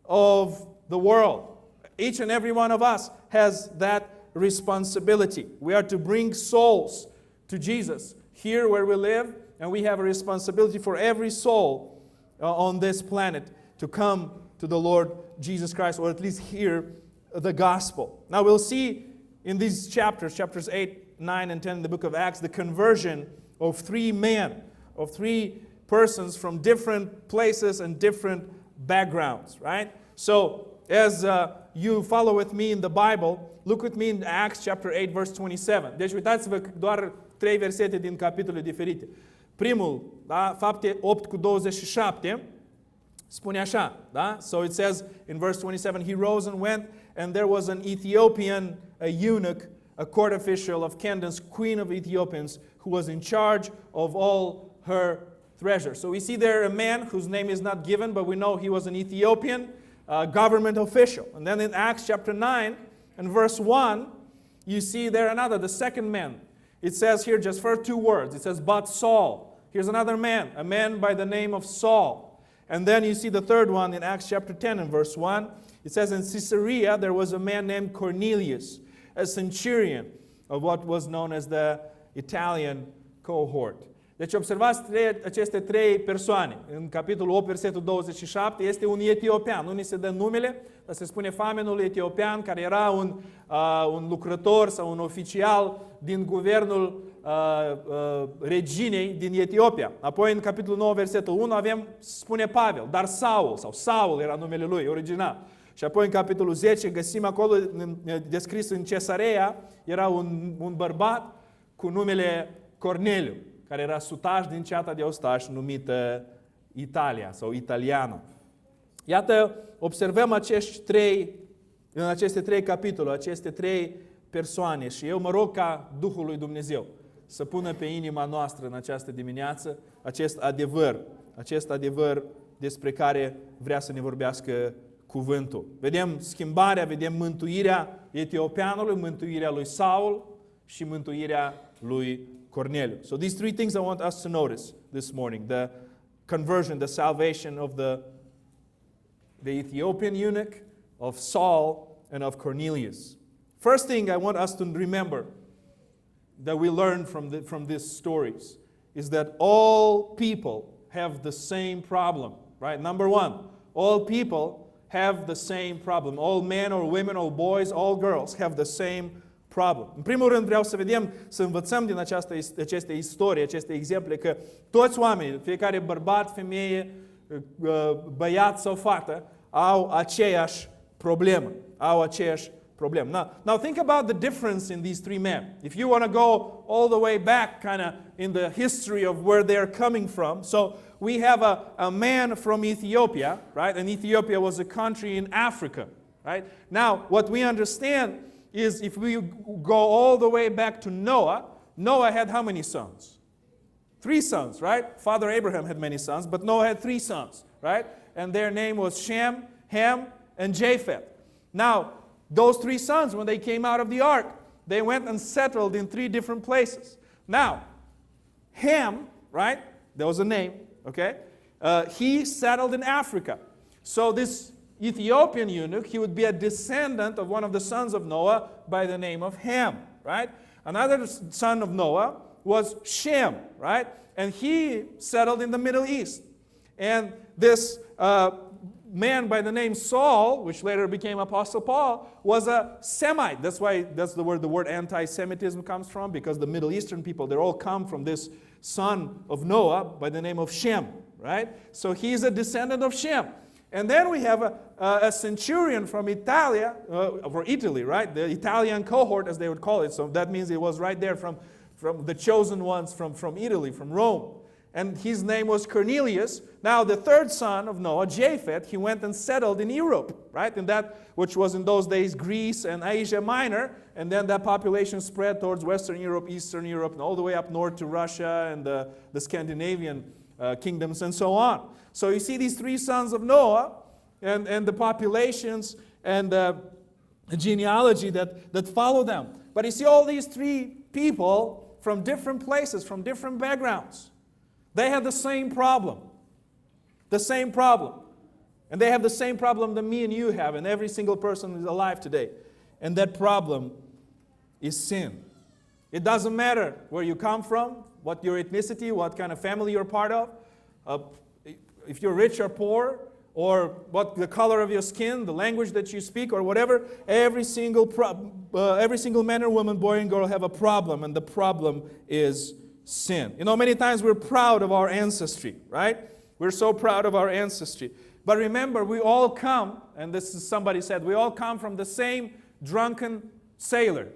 of the world. Each and every one of us has that responsibility. We are to bring souls to Jesus here where we live, and we have a responsibility for every soul on this planet to come to the Lord Jesus Christ, or at least hear the gospel. Now we'll see in these chapters 8, 9, and 10 in the book of Acts, the conversion of 3 men, of 3 persons from different places and different backgrounds, right? So as you follow with me in the Bible, look with me in Acts chapter 8, verse 27. Deci uitați-vă doar 3 versete din capitole diferite. Primul, da, Fapte 8 cu 27, spune așa, da? So it says in verse 27, he rose and went, and there was an Ethiopian, a eunuch, a court official of Candace, queen of Ethiopians, who was in charge of all her treasure. So we see there a man whose name is not given, but we know he was an Ethiopian government official. And then in Acts chapter 9 and verse 1, you see there another, the second man. It says here just for 2 words. It says, but Saul. Here's another man, a man by the name of Saul. And then you see the third one in Acts chapter 10 and verse 1. It says, in Caesarea there was a man named Cornelius, a centurion of what was known as the Italian cohort. Deci observați aceste 3 persoane. În capitolul 8, versetul 27, este un etiopian. Nu ni se dă numele, dar se spune famenul etiopian, care era un lucrător sau un oficial din guvernul reginei din Etiopia. Apoi în capitolul 9, versetul 1, spune Pavel, dar Saul era numele lui original. Și apoi în capitolul 10 găsim acolo descris în Cesarea, era un bărbat cu numele Corneliu, care era sutaș din ceata de ostași numită Italia sau Italiană. Iată, observăm în aceste 3 capitole, aceste 3 persoane și eu mă rog ca Duhul lui Dumnezeu să pună pe inima noastră în această dimineață acest adevăr despre care vrea să ne vorbească cuvântul. Vedem schimbarea, vedem mântuirea etiopianului, mântuirea lui Saul și mântuirea lui Corneliu. So these 3 things I want us to notice this morning. The conversion, the salvation of the Ethiopian eunuch, of Saul, and of Cornelius. First thing I want us to remember that we learn from these stories is that all people have the same problem, right? Number 1, all people have the same problem. All men or women, all boys, all girls have the same problem. În primul rând vreau să învățăm din aceste istorii, aceste exemple, că toți oamenii, fiecare bărbat, femeie, băiat sau fată, au aceeași problemă. Now think about the difference in these 3 men. If you want to go all the way back kind of in the history of where they're coming from. So we have a man from Ethiopia, right? And Ethiopia was a country in Africa, right? Now, what we understand is if we go all the way back to Noah, Noah had how many sons? 3 sons, right? Father Abraham had many sons, but Noah had 3 sons, right? And their name was Shem, Ham, and Japheth. Now, those 3 sons, when they came out of the ark, they went and settled in 3 different places. Now, Ham, right? There was a name, okay? He settled in Africa. So this Ethiopian eunuch, he would be a descendant of one of the sons of Noah by the name of Ham, right? Another son of Noah was Shem, right? And he settled in the Middle East. And this man by the name Saul, which later became Apostle Paul, was a Semite. That's where the word anti-Semitism comes from, because the Middle Eastern people, they all come from this son of Noah by the name of Shem, right? So he's a descendant of Shem. And then we have a centurion from Italy, right? The Italian cohort, as they would call it. So that means it was right there from the chosen ones from Italy, from Rome. And his name was Cornelius. Now, the third son of Noah, Japheth, he went and settled in Europe, right? In that which was in those days Greece and Asia Minor. And then that population spread towards Western Europe, Eastern Europe, and all the way up north to Russia and the Scandinavian kingdoms and so on. So you see these three sons of Noah and the populations and the genealogy that follow them. But you see all these three people from different places, from different backgrounds. They have the same problem. The same problem. And they have the same problem that me and you have, and every single person who is alive today. And that problem is sin. It doesn't matter where you come from, what your ethnicity, what kind of family you're part of, if you're rich or poor, or what the color of your skin, the language that you speak, or whatever. Every single man or woman, boy and girl have a problem, and the problem is sin. You know, many times we're proud of our ancestry, right? We're so proud of our ancestry. But remember, we all come, and this is somebody said, we all come from the same drunken sailor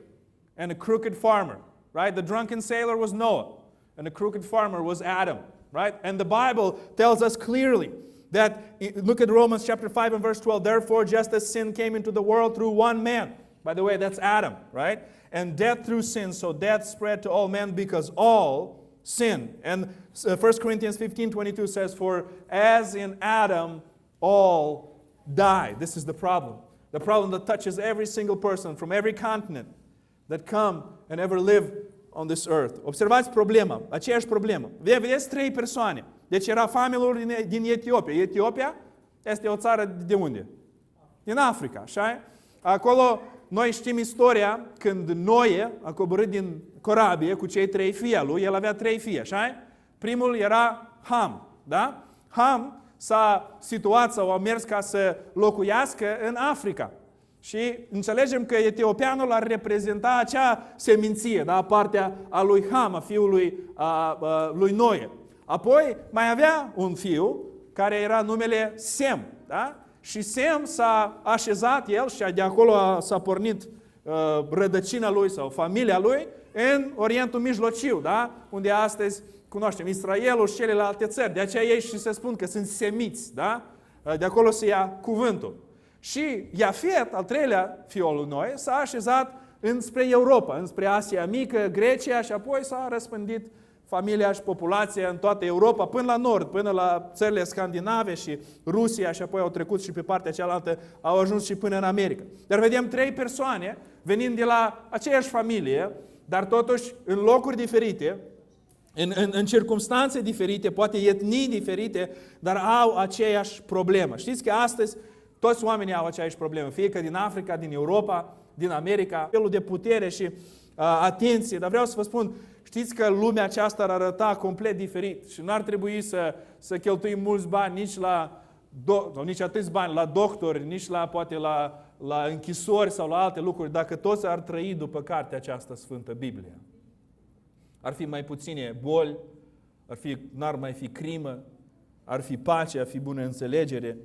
and a crooked farmer, right? The drunken sailor was Noah, and the crooked farmer was Adam, right? And the Bible tells us clearly that, look at Romans chapter 5 and verse 12, therefore just as sin came into the world through one man, by the way, that's Adam, right? And death through sin, so death spread to all men because all sin. And 1 Corinthians 15:22 says, for as in Adam all die. This is the problem. The problem that touches every single person from every continent that come and ever live on this earth. Observați problema, aceeași problemă. Vedeți trei persoane. Deci era famililor din Etiopia. Etiopia este o țară de unde? Din Africa, așa? Acolo noi știm istoria când Noe a coborât din corabie cu cei trei fii al lui. El avea trei fii, așa? Primul era Ham, da? Ham s-a situat sau a mers ca să locuiască în Africa. Și înțelegem că etiopianul ar reprezenta acea seminție, da? Partea a lui Ham, a fiului lui Noe. Apoi mai avea un fiu care era numele Sem, da? Și Sem s-a așezat el și de acolo s-a pornit rădăcina lui sau familia lui în Orientul Mijlociu, da? Unde astăzi cunoaștem Israelul și celelalte țări. De aceea ei și se spun că sunt semiți, da? De acolo se ia cuvântul. Și Iafet, al treilea fiul lui Noe, s-a așezat înspre Europa, înspre Asia Mică, Grecia și apoi s-a răspândit familia și populația în toată Europa, până la nord, până la țările scandinave și Rusia și apoi au trecut și pe partea cealaltă, au ajuns și până în America. Dar vedem trei persoane venind de la aceeași familie, dar totuși în locuri diferite, în circumstanțe diferite, poate etnii diferite, dar au aceeași problemă. Știți că astăzi toți oamenii au aceeași problemă, fie că din Africa, din Europa, din America, felul de putere și atenție. Dar vreau să vă spun, știți că lumea aceasta ar arăta complet diferit și nu ar trebui să cheltuim mulți bani nici atâți bani la doctori, nici poate la închisori sau la alte lucruri, dacă toți ar trăi după cartea aceasta Sfântă Biblie. Ar fi mai puține boli, n-ar mai fi crimă, ar fi pace, ar fi bună înțelegere,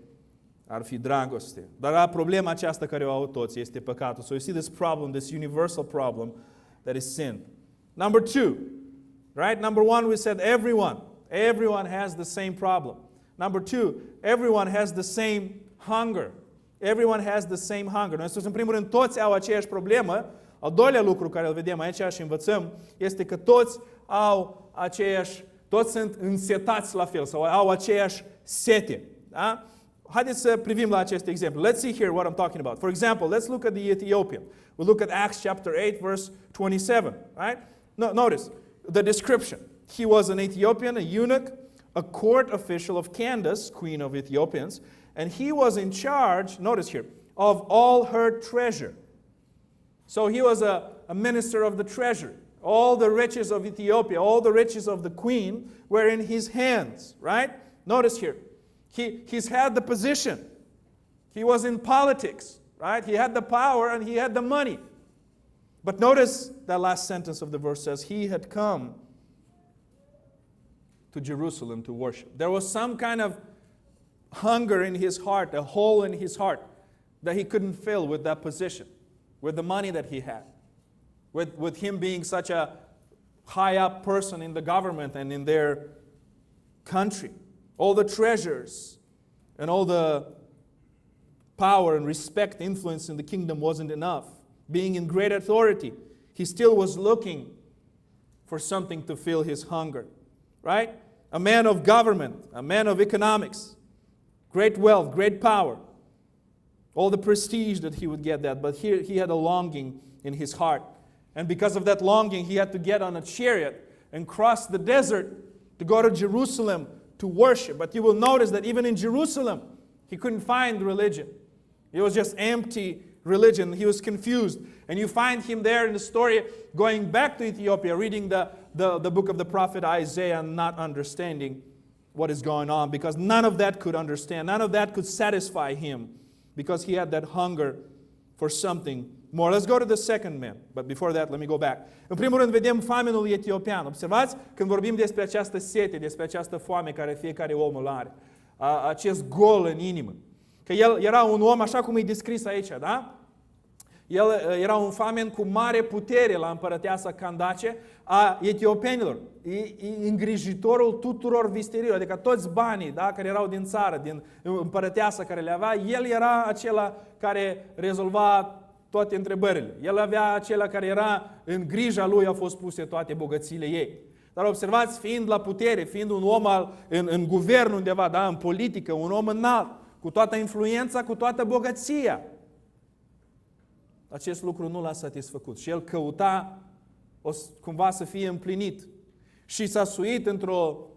ar fi dragoste. Dar problema aceasta care o au toți este păcatul. So you see this problem, this universal problem that is sin. Number two, right? Number one, we said everyone has the same problem. Number two, everyone has the same hunger. Everyone has the same hunger. Noi în primul rând, toți au aceeași problemă. Al doilea lucru care îl vedem aici și învățăm este că toți sunt însetați la fel sau au aceeași sete. Da? Haideți să privim la acest exemplu. Let's see here what I'm talking about. For example, let's look at the Ethiopian. We look at Acts chapter 8, verse 27. Right? Notice the description. He was an Ethiopian, a eunuch, a court official of Candace, queen of Ethiopians, and he was in charge, notice here, of all her treasure. So he was a minister of the treasury. All the riches of Ethiopia, all the riches of the queen were in his hands, right? Notice here. He's had the position. He was in politics, right? He had the power and he had the money. But notice that last sentence of the verse says, he had come to Jerusalem to worship. There was some kind of hunger in his heart, a hole in his heart that he couldn't fill with that position, with the money that he had, with him being such a high up person in the government and in their country. All the treasures and all the power and respect, influence in the kingdom wasn't enough. Being in great authority, he still was looking for something to fill his hunger, right? A man of government, a man of economics, great wealth, great power, all the prestige that he would get that, but here he had a longing in his heart. And because of that longing, he had to get on a chariot and cross the desert to go to Jerusalem to worship. But you will notice that even in Jerusalem, he couldn't find religion. It was just empty religion. He was confused. And you find him there in the story going back to Ethiopia, reading the book of the prophet Isaiah and not understanding what is going on, because none of that could understand. None of that could satisfy him, because he had that hunger for something more. Let's go to the second man. But before that, let me go back. În primul rând vedem famenul etiopian. Observați când vorbim despre această sete, despre această foame care fiecare om îl are. Acest gol în inimă. Că el era un om așa cum e descris aici, da? El era un famen cu mare putere la împărăteasa Candace a etiopenilor. E îngrijitorul tuturor visterilor, adică toți banii, da, care erau din țară, din împărăteasa care le avea, el era acela care rezolva toate întrebările. El avea acela care era în grija lui, au fost puse toate bogățiile ei. Dar observați, fiind la putere, fiind un om în guvern undeva, da, în politică, un om înalt, cu toată influența, cu toată bogăția, acest lucru nu l-a satisfăcut. Și el căuta cumva să fie împlinit. Și s-a suit într-o,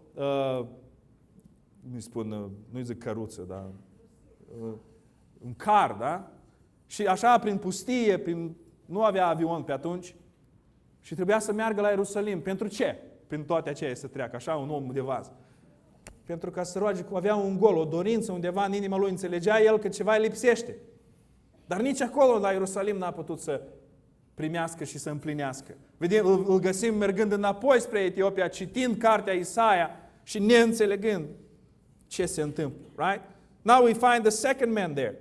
nu-i zic căruță, dar un car, da? Și așa prin pustie, nu avea avion pe atunci, și trebuia să meargă la Ierusalim. Pentru ce? Prin toate aceea să treacă, așa un om de vază. Pentru ca să roage, avea un gol, o dorință undeva în inima lui, înțelegea el că ceva îi lipsește. Dar nici acolo, la Ierusalim, n-a putut să primească și să împlinească. Vedem, îl găsim mergând înapoi spre Etiopia, citind cartea Isaia și neînțelegând ce se întâmplă. Right? Now we find the second man there.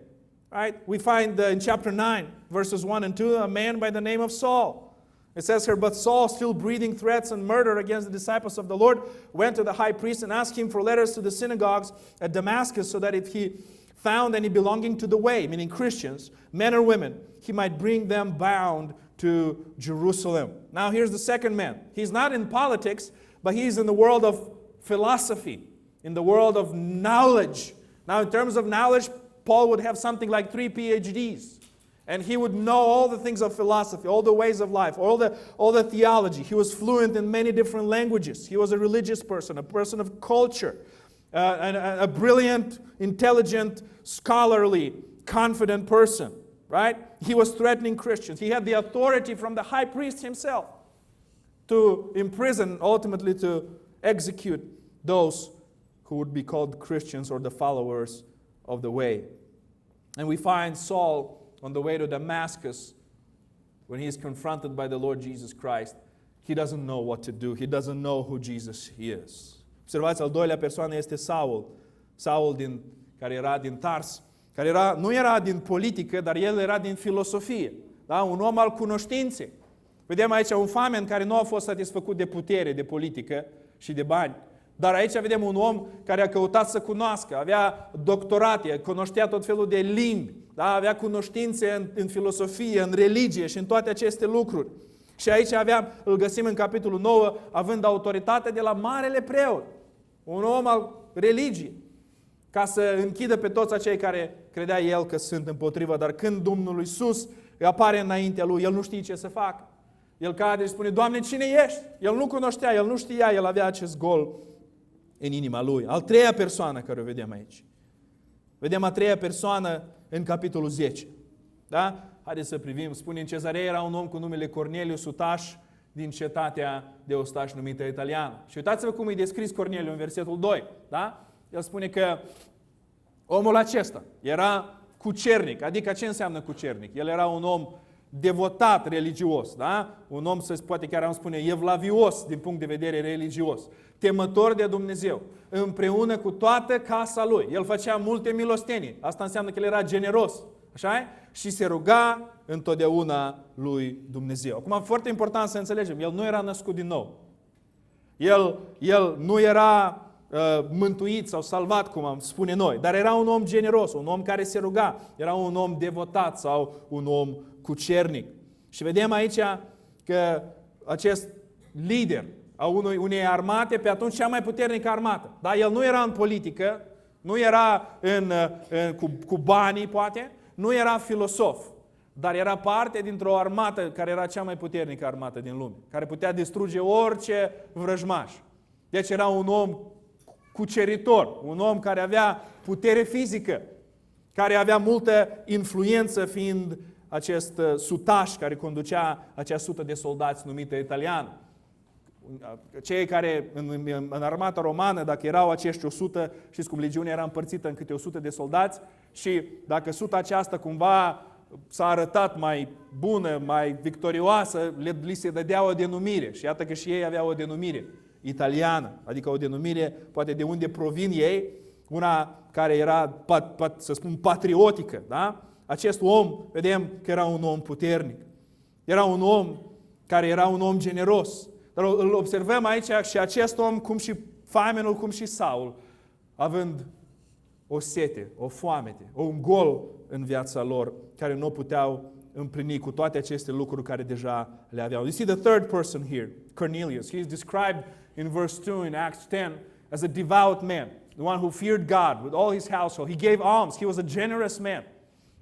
Right? We find in chapter 9, verses 1 and 2, a man by the name of Saul. It says here, but Saul, still breathing threats and murder against the disciples of the Lord, went to the high priest and asked him for letters to the synagogues at Damascus, so that if he found any belonging to the way, meaning Christians, men or women, he might bring them bound to Jerusalem. Now here's the second man. He's not in politics, but he's in the world of philosophy, in the world of knowledge. Now in terms of knowledge, Paul would have something like 3 PhDs. And he would know all the things of philosophy, all the ways of life, all the theology. He was fluent in many different languages. He was a religious person, a person of culture, and a brilliant, intelligent, scholarly, confident person, right? He was threatening Christians. He had the authority from the high priest himself to imprison, ultimately to execute those who would be called Christians or the followers of the way. And we find Saul on the way to Damascus, when he is confronted by the Lord Jesus Christ, he doesn't know what to do. He doesn't know who Jesus is. Observați, al doilea persoană este Saul. Saul care era din Tars, care nu era din politică, dar el era din filosofie. Da? Un om al cunoștinței. Vedem aici un famen care nu a fost satisfăcut de putere, de politică și de bani. Dar aici vedem un om care a căutat să cunoască, avea doctorate, cunoștea tot felul de limbi, da? Avea cunoștințe în filosofie, în religie și în toate aceste lucruri. Și aici îl găsim în capitolul 9, având autoritate de la marele preot, un om al religiei, ca să închidă pe toți acei care credea el că sunt împotrivă. Dar când Domnul Iisus îi apare înaintea lui, el nu știe ce să facă. El cade și spune, Doamne, cine ești? El nu cunoștea, el nu știa, el avea acest gol în inima lui. Al treia persoană care o vedem aici. Vedem a treia persoană în capitolul 10. Da? Haideți să privim. Spune, în Cezarea era un om cu numele Corneliu, sutaș din cetatea de ostași numită Italiană. Și uitați-vă cum e descris Corneliu în versetul 2. Da? El spune că omul acesta era cucernic. Adică ce înseamnă cucernic? El era un om devotat religios, da? Un om, poate chiar am spune, evlavios din punct de vedere religios, temător de Dumnezeu, împreună cu toată casa lui. El făcea multe milostenii. Asta înseamnă că el era generos. Așa e? Și se ruga întotdeauna lui Dumnezeu. Acum, foarte important să înțelegem, el nu era născut din nou. El nu era mântuit sau salvat, cum am spune noi, dar era un om generos, un om care se ruga, era un om devotat sau un om cucernic. Și vedem aici că acest lider a unei armate, pe atunci cea mai puternică armată. Dar el nu era în politică, nu era cu banii, poate, nu era filosof, dar era parte dintr-o armată care era cea mai puternică armată din lume, care putea distruge orice vrăjmaș. Deci era un om cuceritor, un om care avea putere fizică, care avea multă influență fiind acest sutaș care conducea acea sută de soldați numită italiană. Cei care în armata romană, dacă erau acești 100, știți cum legiunea era împărțită în câte 100 de soldați și dacă suta aceasta cumva s-a arătat mai bună, mai victorioasă, li se dădea o denumire. Și iată că și ei aveau o denumire italiană, adică o denumire poate de unde provin ei, una care era, să spun, patriotică. Da? Acest om, vedem că era un om puternic. Era un om care era un om generos. Dar îl observăm aici și acest om, cum și famenul, cum și Saul, având o sete, o foamete, un gol în viața lor, care nu puteau împlini cu toate aceste lucruri care deja le aveau. You see the third person here, Cornelius. He is described in verse 2 in Acts 10 as a devout man, the one who feared God with all his household. He gave alms. He was a generous man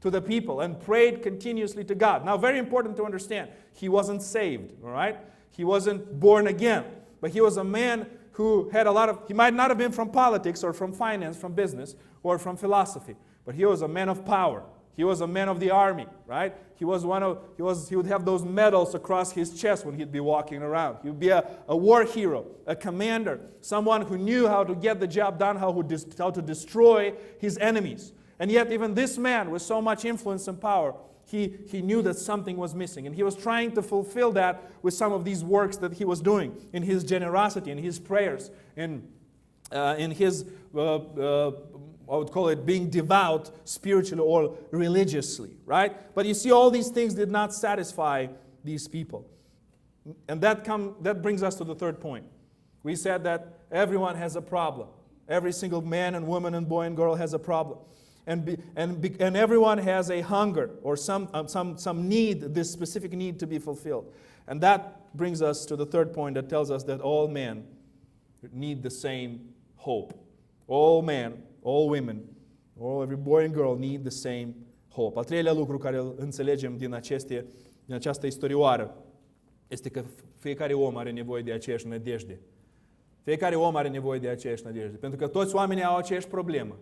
to the people and prayed continuously to God. Now, very important to understand, he wasn't saved, all right? He wasn't born again, but he was a man who had he might not have been from politics or from finance, from business, or from philosophy, but he was a man of power. He was a man of the army, right? He would have those medals across his chest when he'd be walking around. He would be a war hero, a commander, someone who knew how to get the job done, how to destroy his enemies. And yet even this man with so much influence and power, he knew that something was missing. And he was trying to fulfill that with some of these works that he was doing, in his generosity, in his prayers, in his, I would call it being devout spiritually or religiously, right? But you see, all these things did not satisfy these people. And that brings us to the third point. We said that everyone has a problem. Every single man and woman and boy and girl has a problem. And everyone has a hunger or some need, this specific need to be fulfilled. And that brings us to the third point that tells us that all men need the same hope. All men, all women, every boy and girl need the same hope. Al treilea lucru care îl înțelegem din această istorioară este că fiecare om are nevoie de aceeași nădejde. Fiecare om are nevoie de aceeași nădejde. Pentru că toți oamenii au aceeași problemă.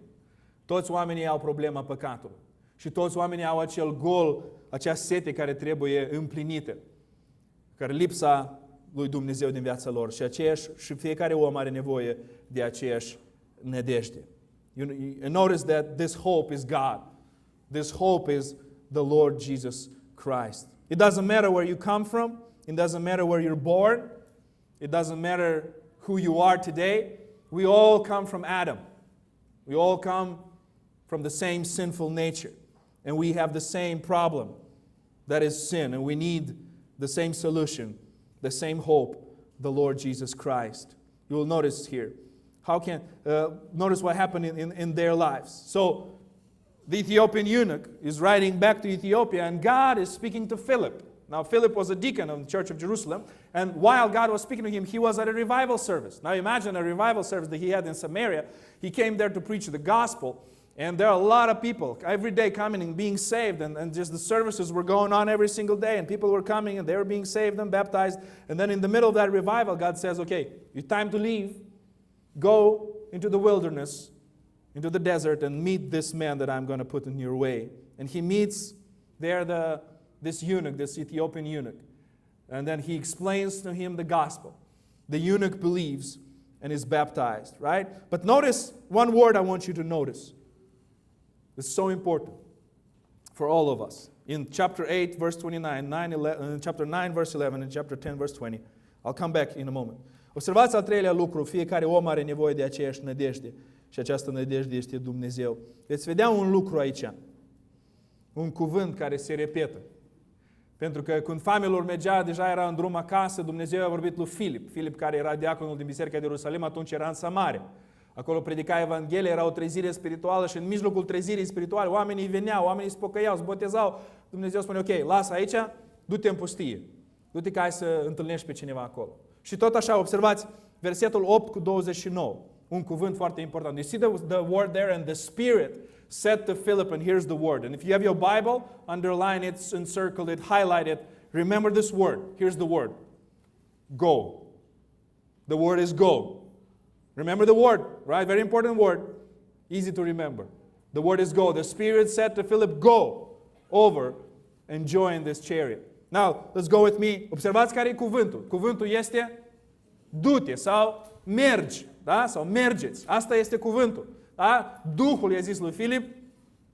Toți oamenii au problema păcatului. Și toți oamenii au acel gol, acea sete care trebuie împlinită. Care lipsa lui Dumnezeu din viața lor. Și fiecare om are nevoie de aceeași nădejde. You notice that this hope is God. This hope is the Lord Jesus Christ. It doesn't matter where you come from. It doesn't matter where you're born. It doesn't matter who you are today. We all come from Adam. We all come from the same sinful nature. And we have the same problem, that is sin. And we need the same solution, the same hope, the Lord Jesus Christ. You will notice here. Notice what happened in their lives. So, the Ethiopian eunuch is riding back to Ethiopia, and God is speaking to Philip. Now, Philip was a deacon of the Church of Jerusalem, and while God was speaking to him, he was at a revival service. Now, imagine a revival service that he had in Samaria. He came there to preach the gospel, and there are a lot of people every day coming and being saved, and just the services were going on every single day, and people were coming, and they were being saved and baptized. And then in the middle of that revival, God says, okay, it's time to leave. Go into the wilderness, into the desert, and meet this man that I'm going to put in your way. And he meets there this eunuch, this Ethiopian eunuch. And then he explains to him the gospel. The eunuch believes and is baptized, right? But notice one word I want you to notice. It's so important for all of us. in chapter 8, verse 29, chapter 9, verse 11, and chapter 10, verse 20. I'll come back in a moment. Observați al treilea lucru, fiecare om are nevoie de aceeași nădejde și această nădejde este Dumnezeu. Veți vedea un lucru aici, un cuvânt care se repetă. Pentru că când familiul mergea, deja era în drum acasă, Dumnezeu a vorbit lui Filip. Filip, care era diaconul din Biserica de Ierusalim, atunci era în Samaria. Acolo predica Evanghelia, era o trezire spirituală și în mijlocul trezirii spirituale oamenii veneau, oamenii se pocăiau, se botezau. Dumnezeu spune, ok, lasă aici, du-te în pustie. Du-te ca ai să întâlnești pe cineva acolo. Și tot așa, observați, versetul 8 cu 29. Un cuvânt foarte important. You see the word there, and the Spirit said to Philip, and here's the word. And if you have your Bible, underline it, encircle it, highlight it. Remember this word. Here's the word. Go. The word is go. Remember the word, right? Very important word. Easy to remember. The word is go. The Spirit said to Philip, go over and join this chariot. Now, let's go with me. Observați care e cuvântul. Cuvântul este du-te sau mergi. Da? Sau mergeți. Asta este cuvântul. Da? Duhul i-a zis lui Filip,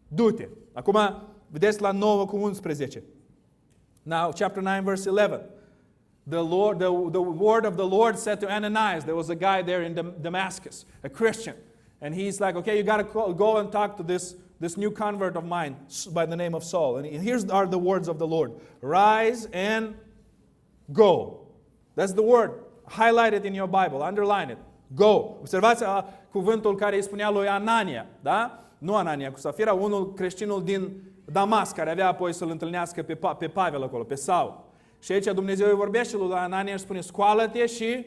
du-te. Acum, vedeți la 9 cu 11. Now, chapter 9, verse 11. The word of the Lord said to Ananias, there was a guy there in Damascus, a Christian. And he's like, okay, you got to go and talk to this new convert of mine by the name of Saul. And here's are the words of the Lord. Rise and go. That's the word. Highlight it in your Bible. Underline it. Go. Observați cuvântul care îi spunea lui Anania, da? Nu Anania cu Safira, unul creștinul din Damasc, care avea apoi să-l întâlnească pe Pavel acolo, pe Saul. Și aici Dumnezeu îi vorbește lui Anania și spune, scoală-te și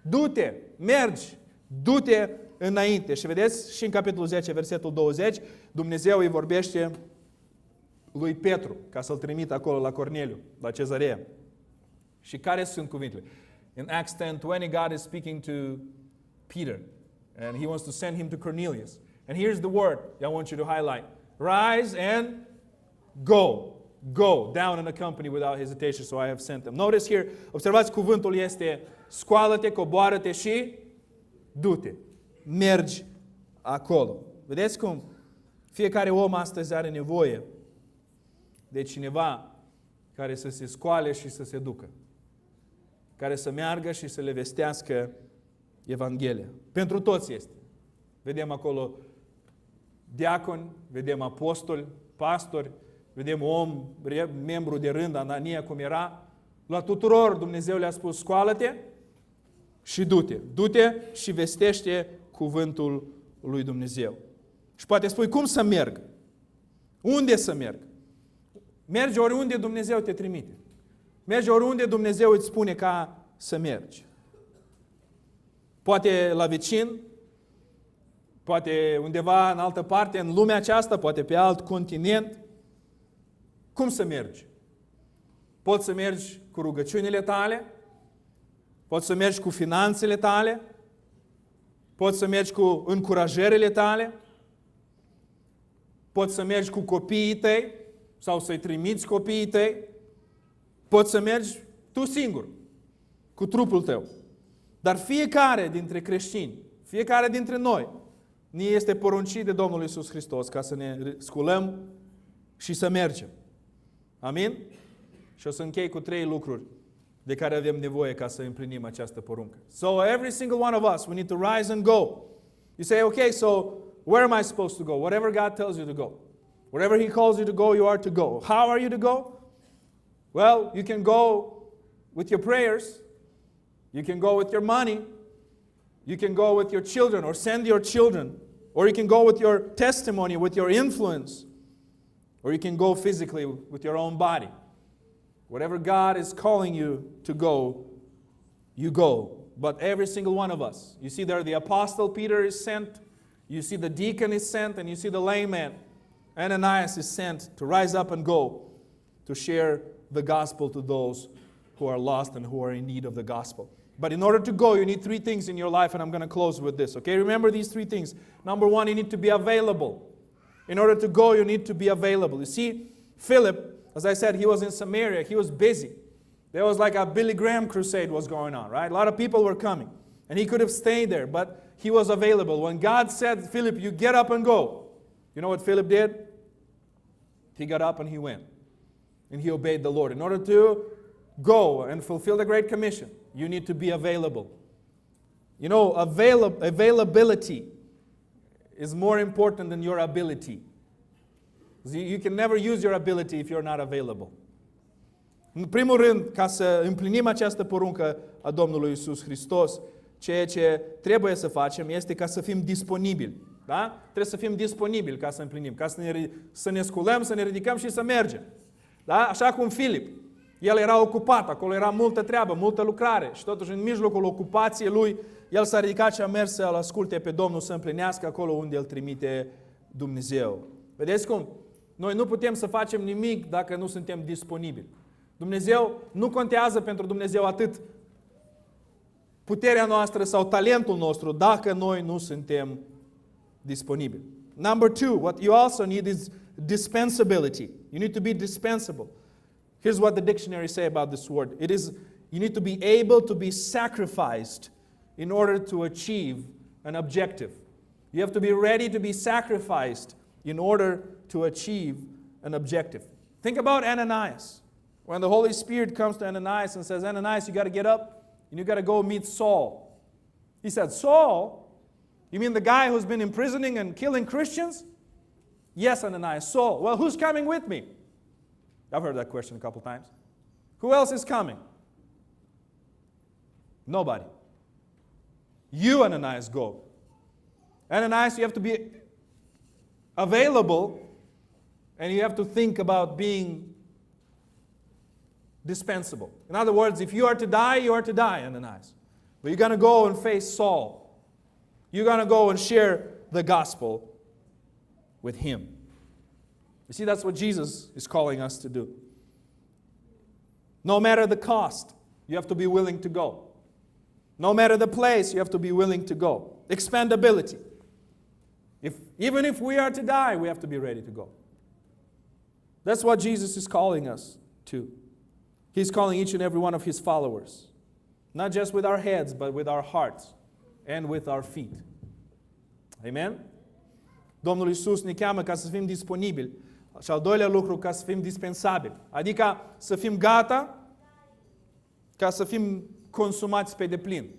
du-te, mergi, du-te înainte. Și vedeți, și în capitolul 10, versetul 20, Dumnezeu îi vorbește lui Petru, ca să-l trimită acolo la Corneliu, la Cezarea. Și care sunt cuvintele? In Acts 10:20, God is speaking to Peter, and he wants to send him to Cornelius. And here's the word I want you to highlight. Rise and go. Go down in a company without hesitation, so I have sent them. Notice here, observați, cuvântul este scoală-te, coboară-te și du-te. Mergi acolo. Vedeți cum fiecare om astăzi are nevoie de cineva care să se scoale și să se ducă. Care să meargă și să le vestească Evanghelia. Pentru toți este. Vedem acolo diaconi, vedem apostoli, pastori, vedem om, membru de rând, Anania, cum era. La tuturor Dumnezeu le-a spus, scoală-te și du-te. Du-te și vestește cuvântul lui Dumnezeu. Și poate spui, cum să merg? Unde să merg? Mergi oriunde Dumnezeu te trimite. Mergi oriunde Dumnezeu îți spune ca să mergi. Poate la vecin, poate undeva în altă parte, în lumea aceasta, poate pe alt continent. Cum să mergi? Poți să mergi cu rugăciunile tale, poți să mergi cu finanțele tale, poți să mergi cu încurajările tale, poți să mergi cu copiii tăi sau să-i trimiți copiii tăi, poți să mergi tu singur, cu trupul tău. Dar fiecare dintre creștini, fiecare dintre noi, ne este poruncit de Domnul Iisus Hristos ca să ne sculăm și să mergem. Amin? Și o să închei cu 3 lucruri de care avem nevoie ca să împlinim această poruncă. So every single one of us, we need to rise and go. You say, okay, so where am I supposed to go? Whatever God tells you to go. Wherever He calls you to go, you are to go. How are you to go? Well, you can go with your prayers. You can go with your money. You can go with your children or send your children. Or you can go with your testimony, with your influence. Or you can go physically with your own body. Whatever God is calling you to go, you go. But every single one of us, you see there the apostle Peter is sent, you see the deacon is sent, and you see the layman, Ananias, is sent to rise up and go to share the gospel to those who are lost and who are in need of the gospel. But in order to go, you need 3 things in your life, and I'm going to close with this, okay? Remember these 3 things. Number 1, you need to be available. In order to go, you need to be available. You see, Philip, as I said, he was in Samaria. He was busy. There was like a Billy Graham crusade was going on, right? A lot of people were coming. And he could have stayed there, but he was available. When God said, Philip, you get up and go. You know what Philip did? He got up and he went. And he obeyed the Lord. In order to go and fulfill the Great Commission, you need to be available. You know, availability is more important than your ability. You can never use your ability if you're not available. În primul rând, ca să împlinim această poruncă a Domnului Iisus Hristos, ceea ce trebuie să facem este ca să fim disponibili. Da? Trebuie să fim disponibili ca să împlinim, ca să ne sculăm, să ne ridicăm și să mergem. Da? Așa cum Filip. El era ocupat, acolo era multă treabă, multă lucrare și totuși în mijlocul ocupației lui, el s-a ridicat și a mers să-L asculte pe Domnul să împlinească acolo unde îl trimite Dumnezeu. Vedeți cum? Noi nu putem să facem nimic dacă nu suntem disponibili. Dumnezeu, nu contează pentru Dumnezeu atât puterea noastră sau talentul nostru dacă noi nu suntem disponibili. Number 2, what you also need is dispensability. You need to be dispensable. Here's what the dictionary say about this word. It is, you need to be able to be sacrificed in order to achieve an objective. You have to be ready to be sacrificed in order to achieve an objective. Think about Ananias. When the Holy Spirit comes to Ananias and says, Ananias, you got to get up and you got to go meet Saul. He said, Saul? You mean the guy who's been imprisoning and killing Christians? Yes, Ananias, Saul. Well, who's coming with me? I've heard that question a couple times. Who else is coming? Nobody. You, Ananias, go. Ananias, you have to be available and you have to think about being dispensable. In other words, if you are to die, you are to die, Ananias. But you're going to go and face Saul. You're going to go and share the gospel with him. You see, that's what Jesus is calling us to do. No matter the cost, you have to be willing to go. No matter the place, you have to be willing to go. Expandability. Even if we are to die, we have to be ready to go. That's what Jesus is calling us to. He's calling each and every one of his followers. Not just with our heads, but with our hearts and with our feet. Amen? Domnul Iisus ne cheamă ca să fim disponibili. Și al doilea lucru, ca să fim dispensabili. Adică să fim gata ca să fim consumați pe deplin.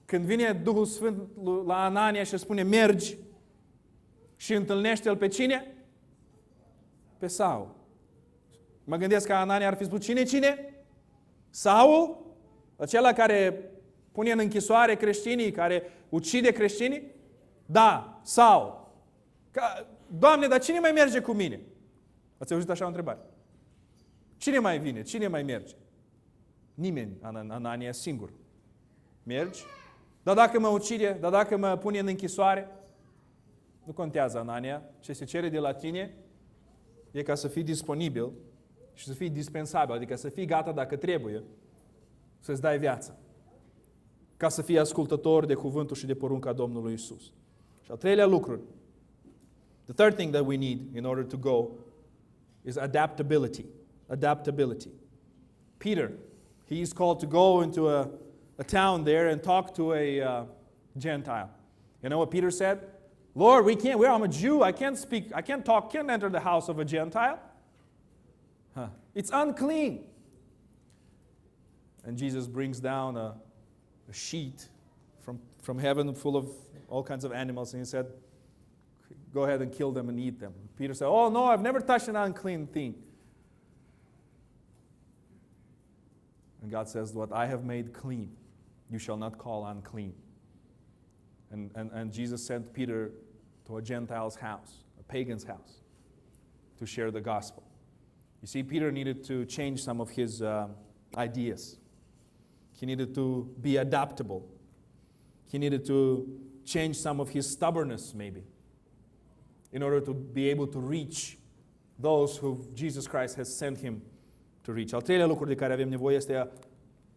Când vine Duhul Sfânt la Anania și spune mergi și întâlnește-l pe cine? Pe Saul. Mă gândesc că Anania ar fi spus cine? Saul? Acela care pune în închisoare creștinii, care ucide creștinii? Da, Saul. Doamne, dar cine mai merge cu mine? Ați auzit așa o întrebare? Cine mai vine? Cine mai merge? Nimeni, Anania singur. Mergi? Dar dacă mă ucide, dar dacă mă pune în închisoare, nu contează, Anania. Ce se cere de la tine e ca să fii disponibil și să fii dispensabil, adică să fii gata dacă trebuie să-ți dai viața. Ca să fii ascultător de cuvântul și de porunca Domnului Iisus. Și al treilea lucru, the third thing that we need in order to go is adaptability. Adaptability. Peter, he is called to go into a town there and talk to a Gentile. You know what Peter said? Lord, I'm a Jew. I can't enter the house of a Gentile. It's unclean. And Jesus brings down a sheet from heaven full of all kinds of animals, and he said, go ahead and kill them and eat them. Peter said, oh no, I've never touched an unclean thing. And God says, what I have made clean, you shall not call unclean. And Jesus sent Peter to a Gentile's house, a pagan's house, to share the gospel. You see, Peter needed to change some of his ideas. He needed to be adaptable. He needed to change some of his stubbornness, maybe, in order to be able to reach those who Jesus Christ has sent him to reach. Al treilea lucru de care avem nevoie este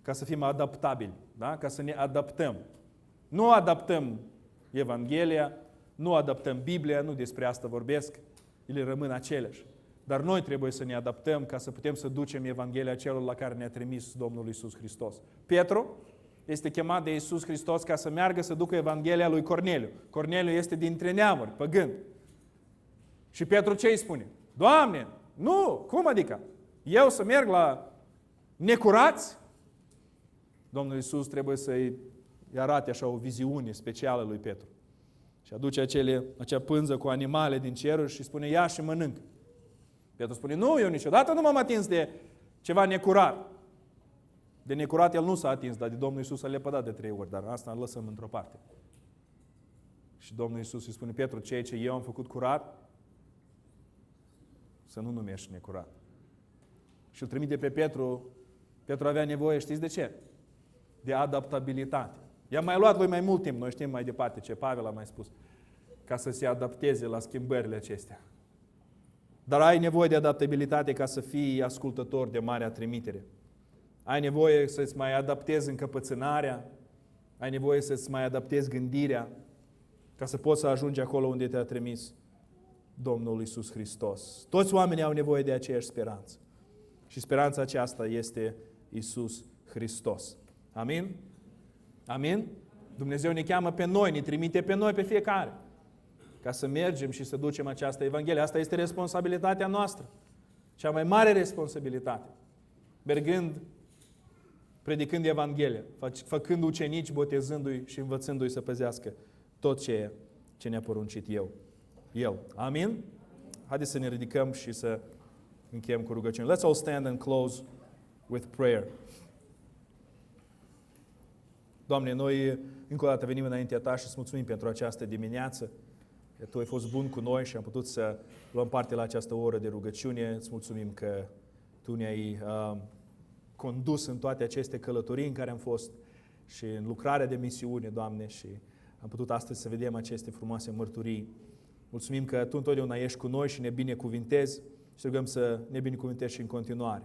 ca să fim adaptabili, da? Ca să ne adaptăm. Nu adaptăm Evanghelia, nu adaptăm Biblia, nu despre asta vorbesc, ele rămân aceleași. Dar noi trebuie să ne adaptăm ca să putem să ducem Evanghelia celor la care ne-a trimis Domnul Iisus Hristos. Petru este chemat de Iisus Hristos ca să meargă să ducă Evanghelia lui Corneliu. Corneliu este dintre neamuri, păgân. Și Petru ce îi spune? Doamne, Nu, cum adică? Eu să merg la necurați? Domnul Iisus trebuie să-i arate așa o viziune specială lui Petru. Și aduce acea pânză cu animale din ceruri și spune, ia și mănâncă. Petru spune, nu, eu niciodată nu m-am atins de ceva necurat. De necurat el nu s-a atins, dar de Domnul Iisus a lepădat de 3 ori, dar asta îl lăsăm într-o parte. Și Domnul Iisus îi spune, Petru, ceea ce eu am făcut curat, să nu numești necurat. Și îl trimite pe Petru. Petru avea nevoie, știți de ce? De adaptabilitate. I-a mai luat lui mai mult timp, noi știm mai departe ce Pavel a mai spus, ca să se adapteze la schimbările acestea. Dar ai nevoie de adaptabilitate ca să fii ascultător de marea trimitere. Ai nevoie să-ți mai adaptezi încăpățânarea, ai nevoie să-ți mai adaptezi gândirea, ca să poți să ajungi acolo unde te-a trimis Domnul Iisus Hristos. Toți oamenii au nevoie de aceeași speranță. Și speranța aceasta este Iisus Hristos. Amin? Amin? Dumnezeu ne cheamă pe noi, ne trimite pe noi, pe fiecare, ca să mergem și să ducem această Evanghelie. Asta este responsabilitatea noastră. Cea mai mare responsabilitate. Mergând, predicând Evanghelia, făcând ucenici, botezându-i și învățându-i să păzească tot ce ne-a poruncit El. Amin? Haideți să ne ridicăm și să încheiem cu rugăciune. Let's all stand and close with prayer. Doamne, noi încă o dată venim înaintea Ta și îți mulțumim pentru această dimineață. Că Tu ai fost bun cu noi și am putut să luăm parte la această oră de rugăciune. Îți mulțumim că Tu ne-ai condus în toate aceste călătorii în care am fost și în lucrarea de misiune, Doamne, și am putut astăzi să vedem aceste frumoase mărturii. Mulțumim că Tu întotdeauna ești cu noi și ne binecuvintezi și rugăm să ne binecuvintezi și în continuare.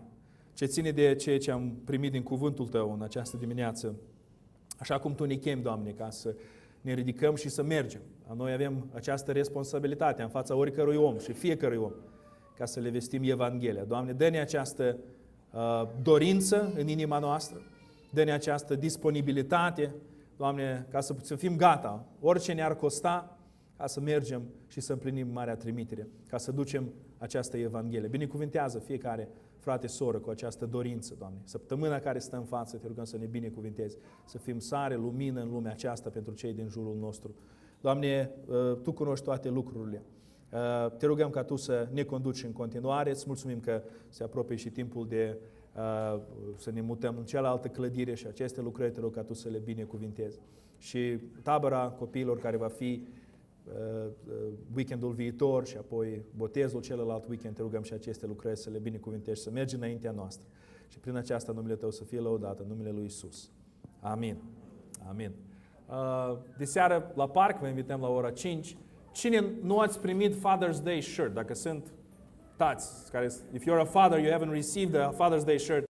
Ce ține de ceea ce am primit din cuvântul Tău în această dimineață, așa cum Tu ne chemi, Doamne, ca să ne ridicăm și să mergem. Noi avem această responsabilitate în fața oricărui om și fiecărui om, ca să le vestim Evanghelia. Doamne, dă-ne această dorință în inima noastră, dă-ne această disponibilitate, Doamne, ca să fim gata, orice ne-ar costa, ca să mergem și să împlinim marea trimitere, ca să ducem această Evanghelie. Binecuvintează fiecare frate, soră, cu această dorință, Doamne. Săptămâna care stă în față, Te rugăm să ne binecuvintezi, să fim sare, lumină în lumea aceasta pentru cei din jurul nostru. Doamne, Tu cunoști toate lucrurile. Te rugăm ca Tu să ne conduci în continuare. Îți mulțumim că se apropie și timpul de să ne mutăm în cealaltă clădire și aceste lucrări, Te rog ca Tu să le binecuvintezi. Și tabăra copiilor care va fi weekendul viitor și apoi botezul celălalt weekend, Te rugăm și aceste lucrări să le binecuvintezi, să mergi înaintea noastră. Și prin aceasta numele Tău să fie lăudat, în numele Lui Iisus. Amin. Amin. De seară la parc vă invităm la ora 5. Cine nu ați primit Father's Day shirt? Dacă sunt tați care, if you're a father, you haven't received a Father's Day shirt,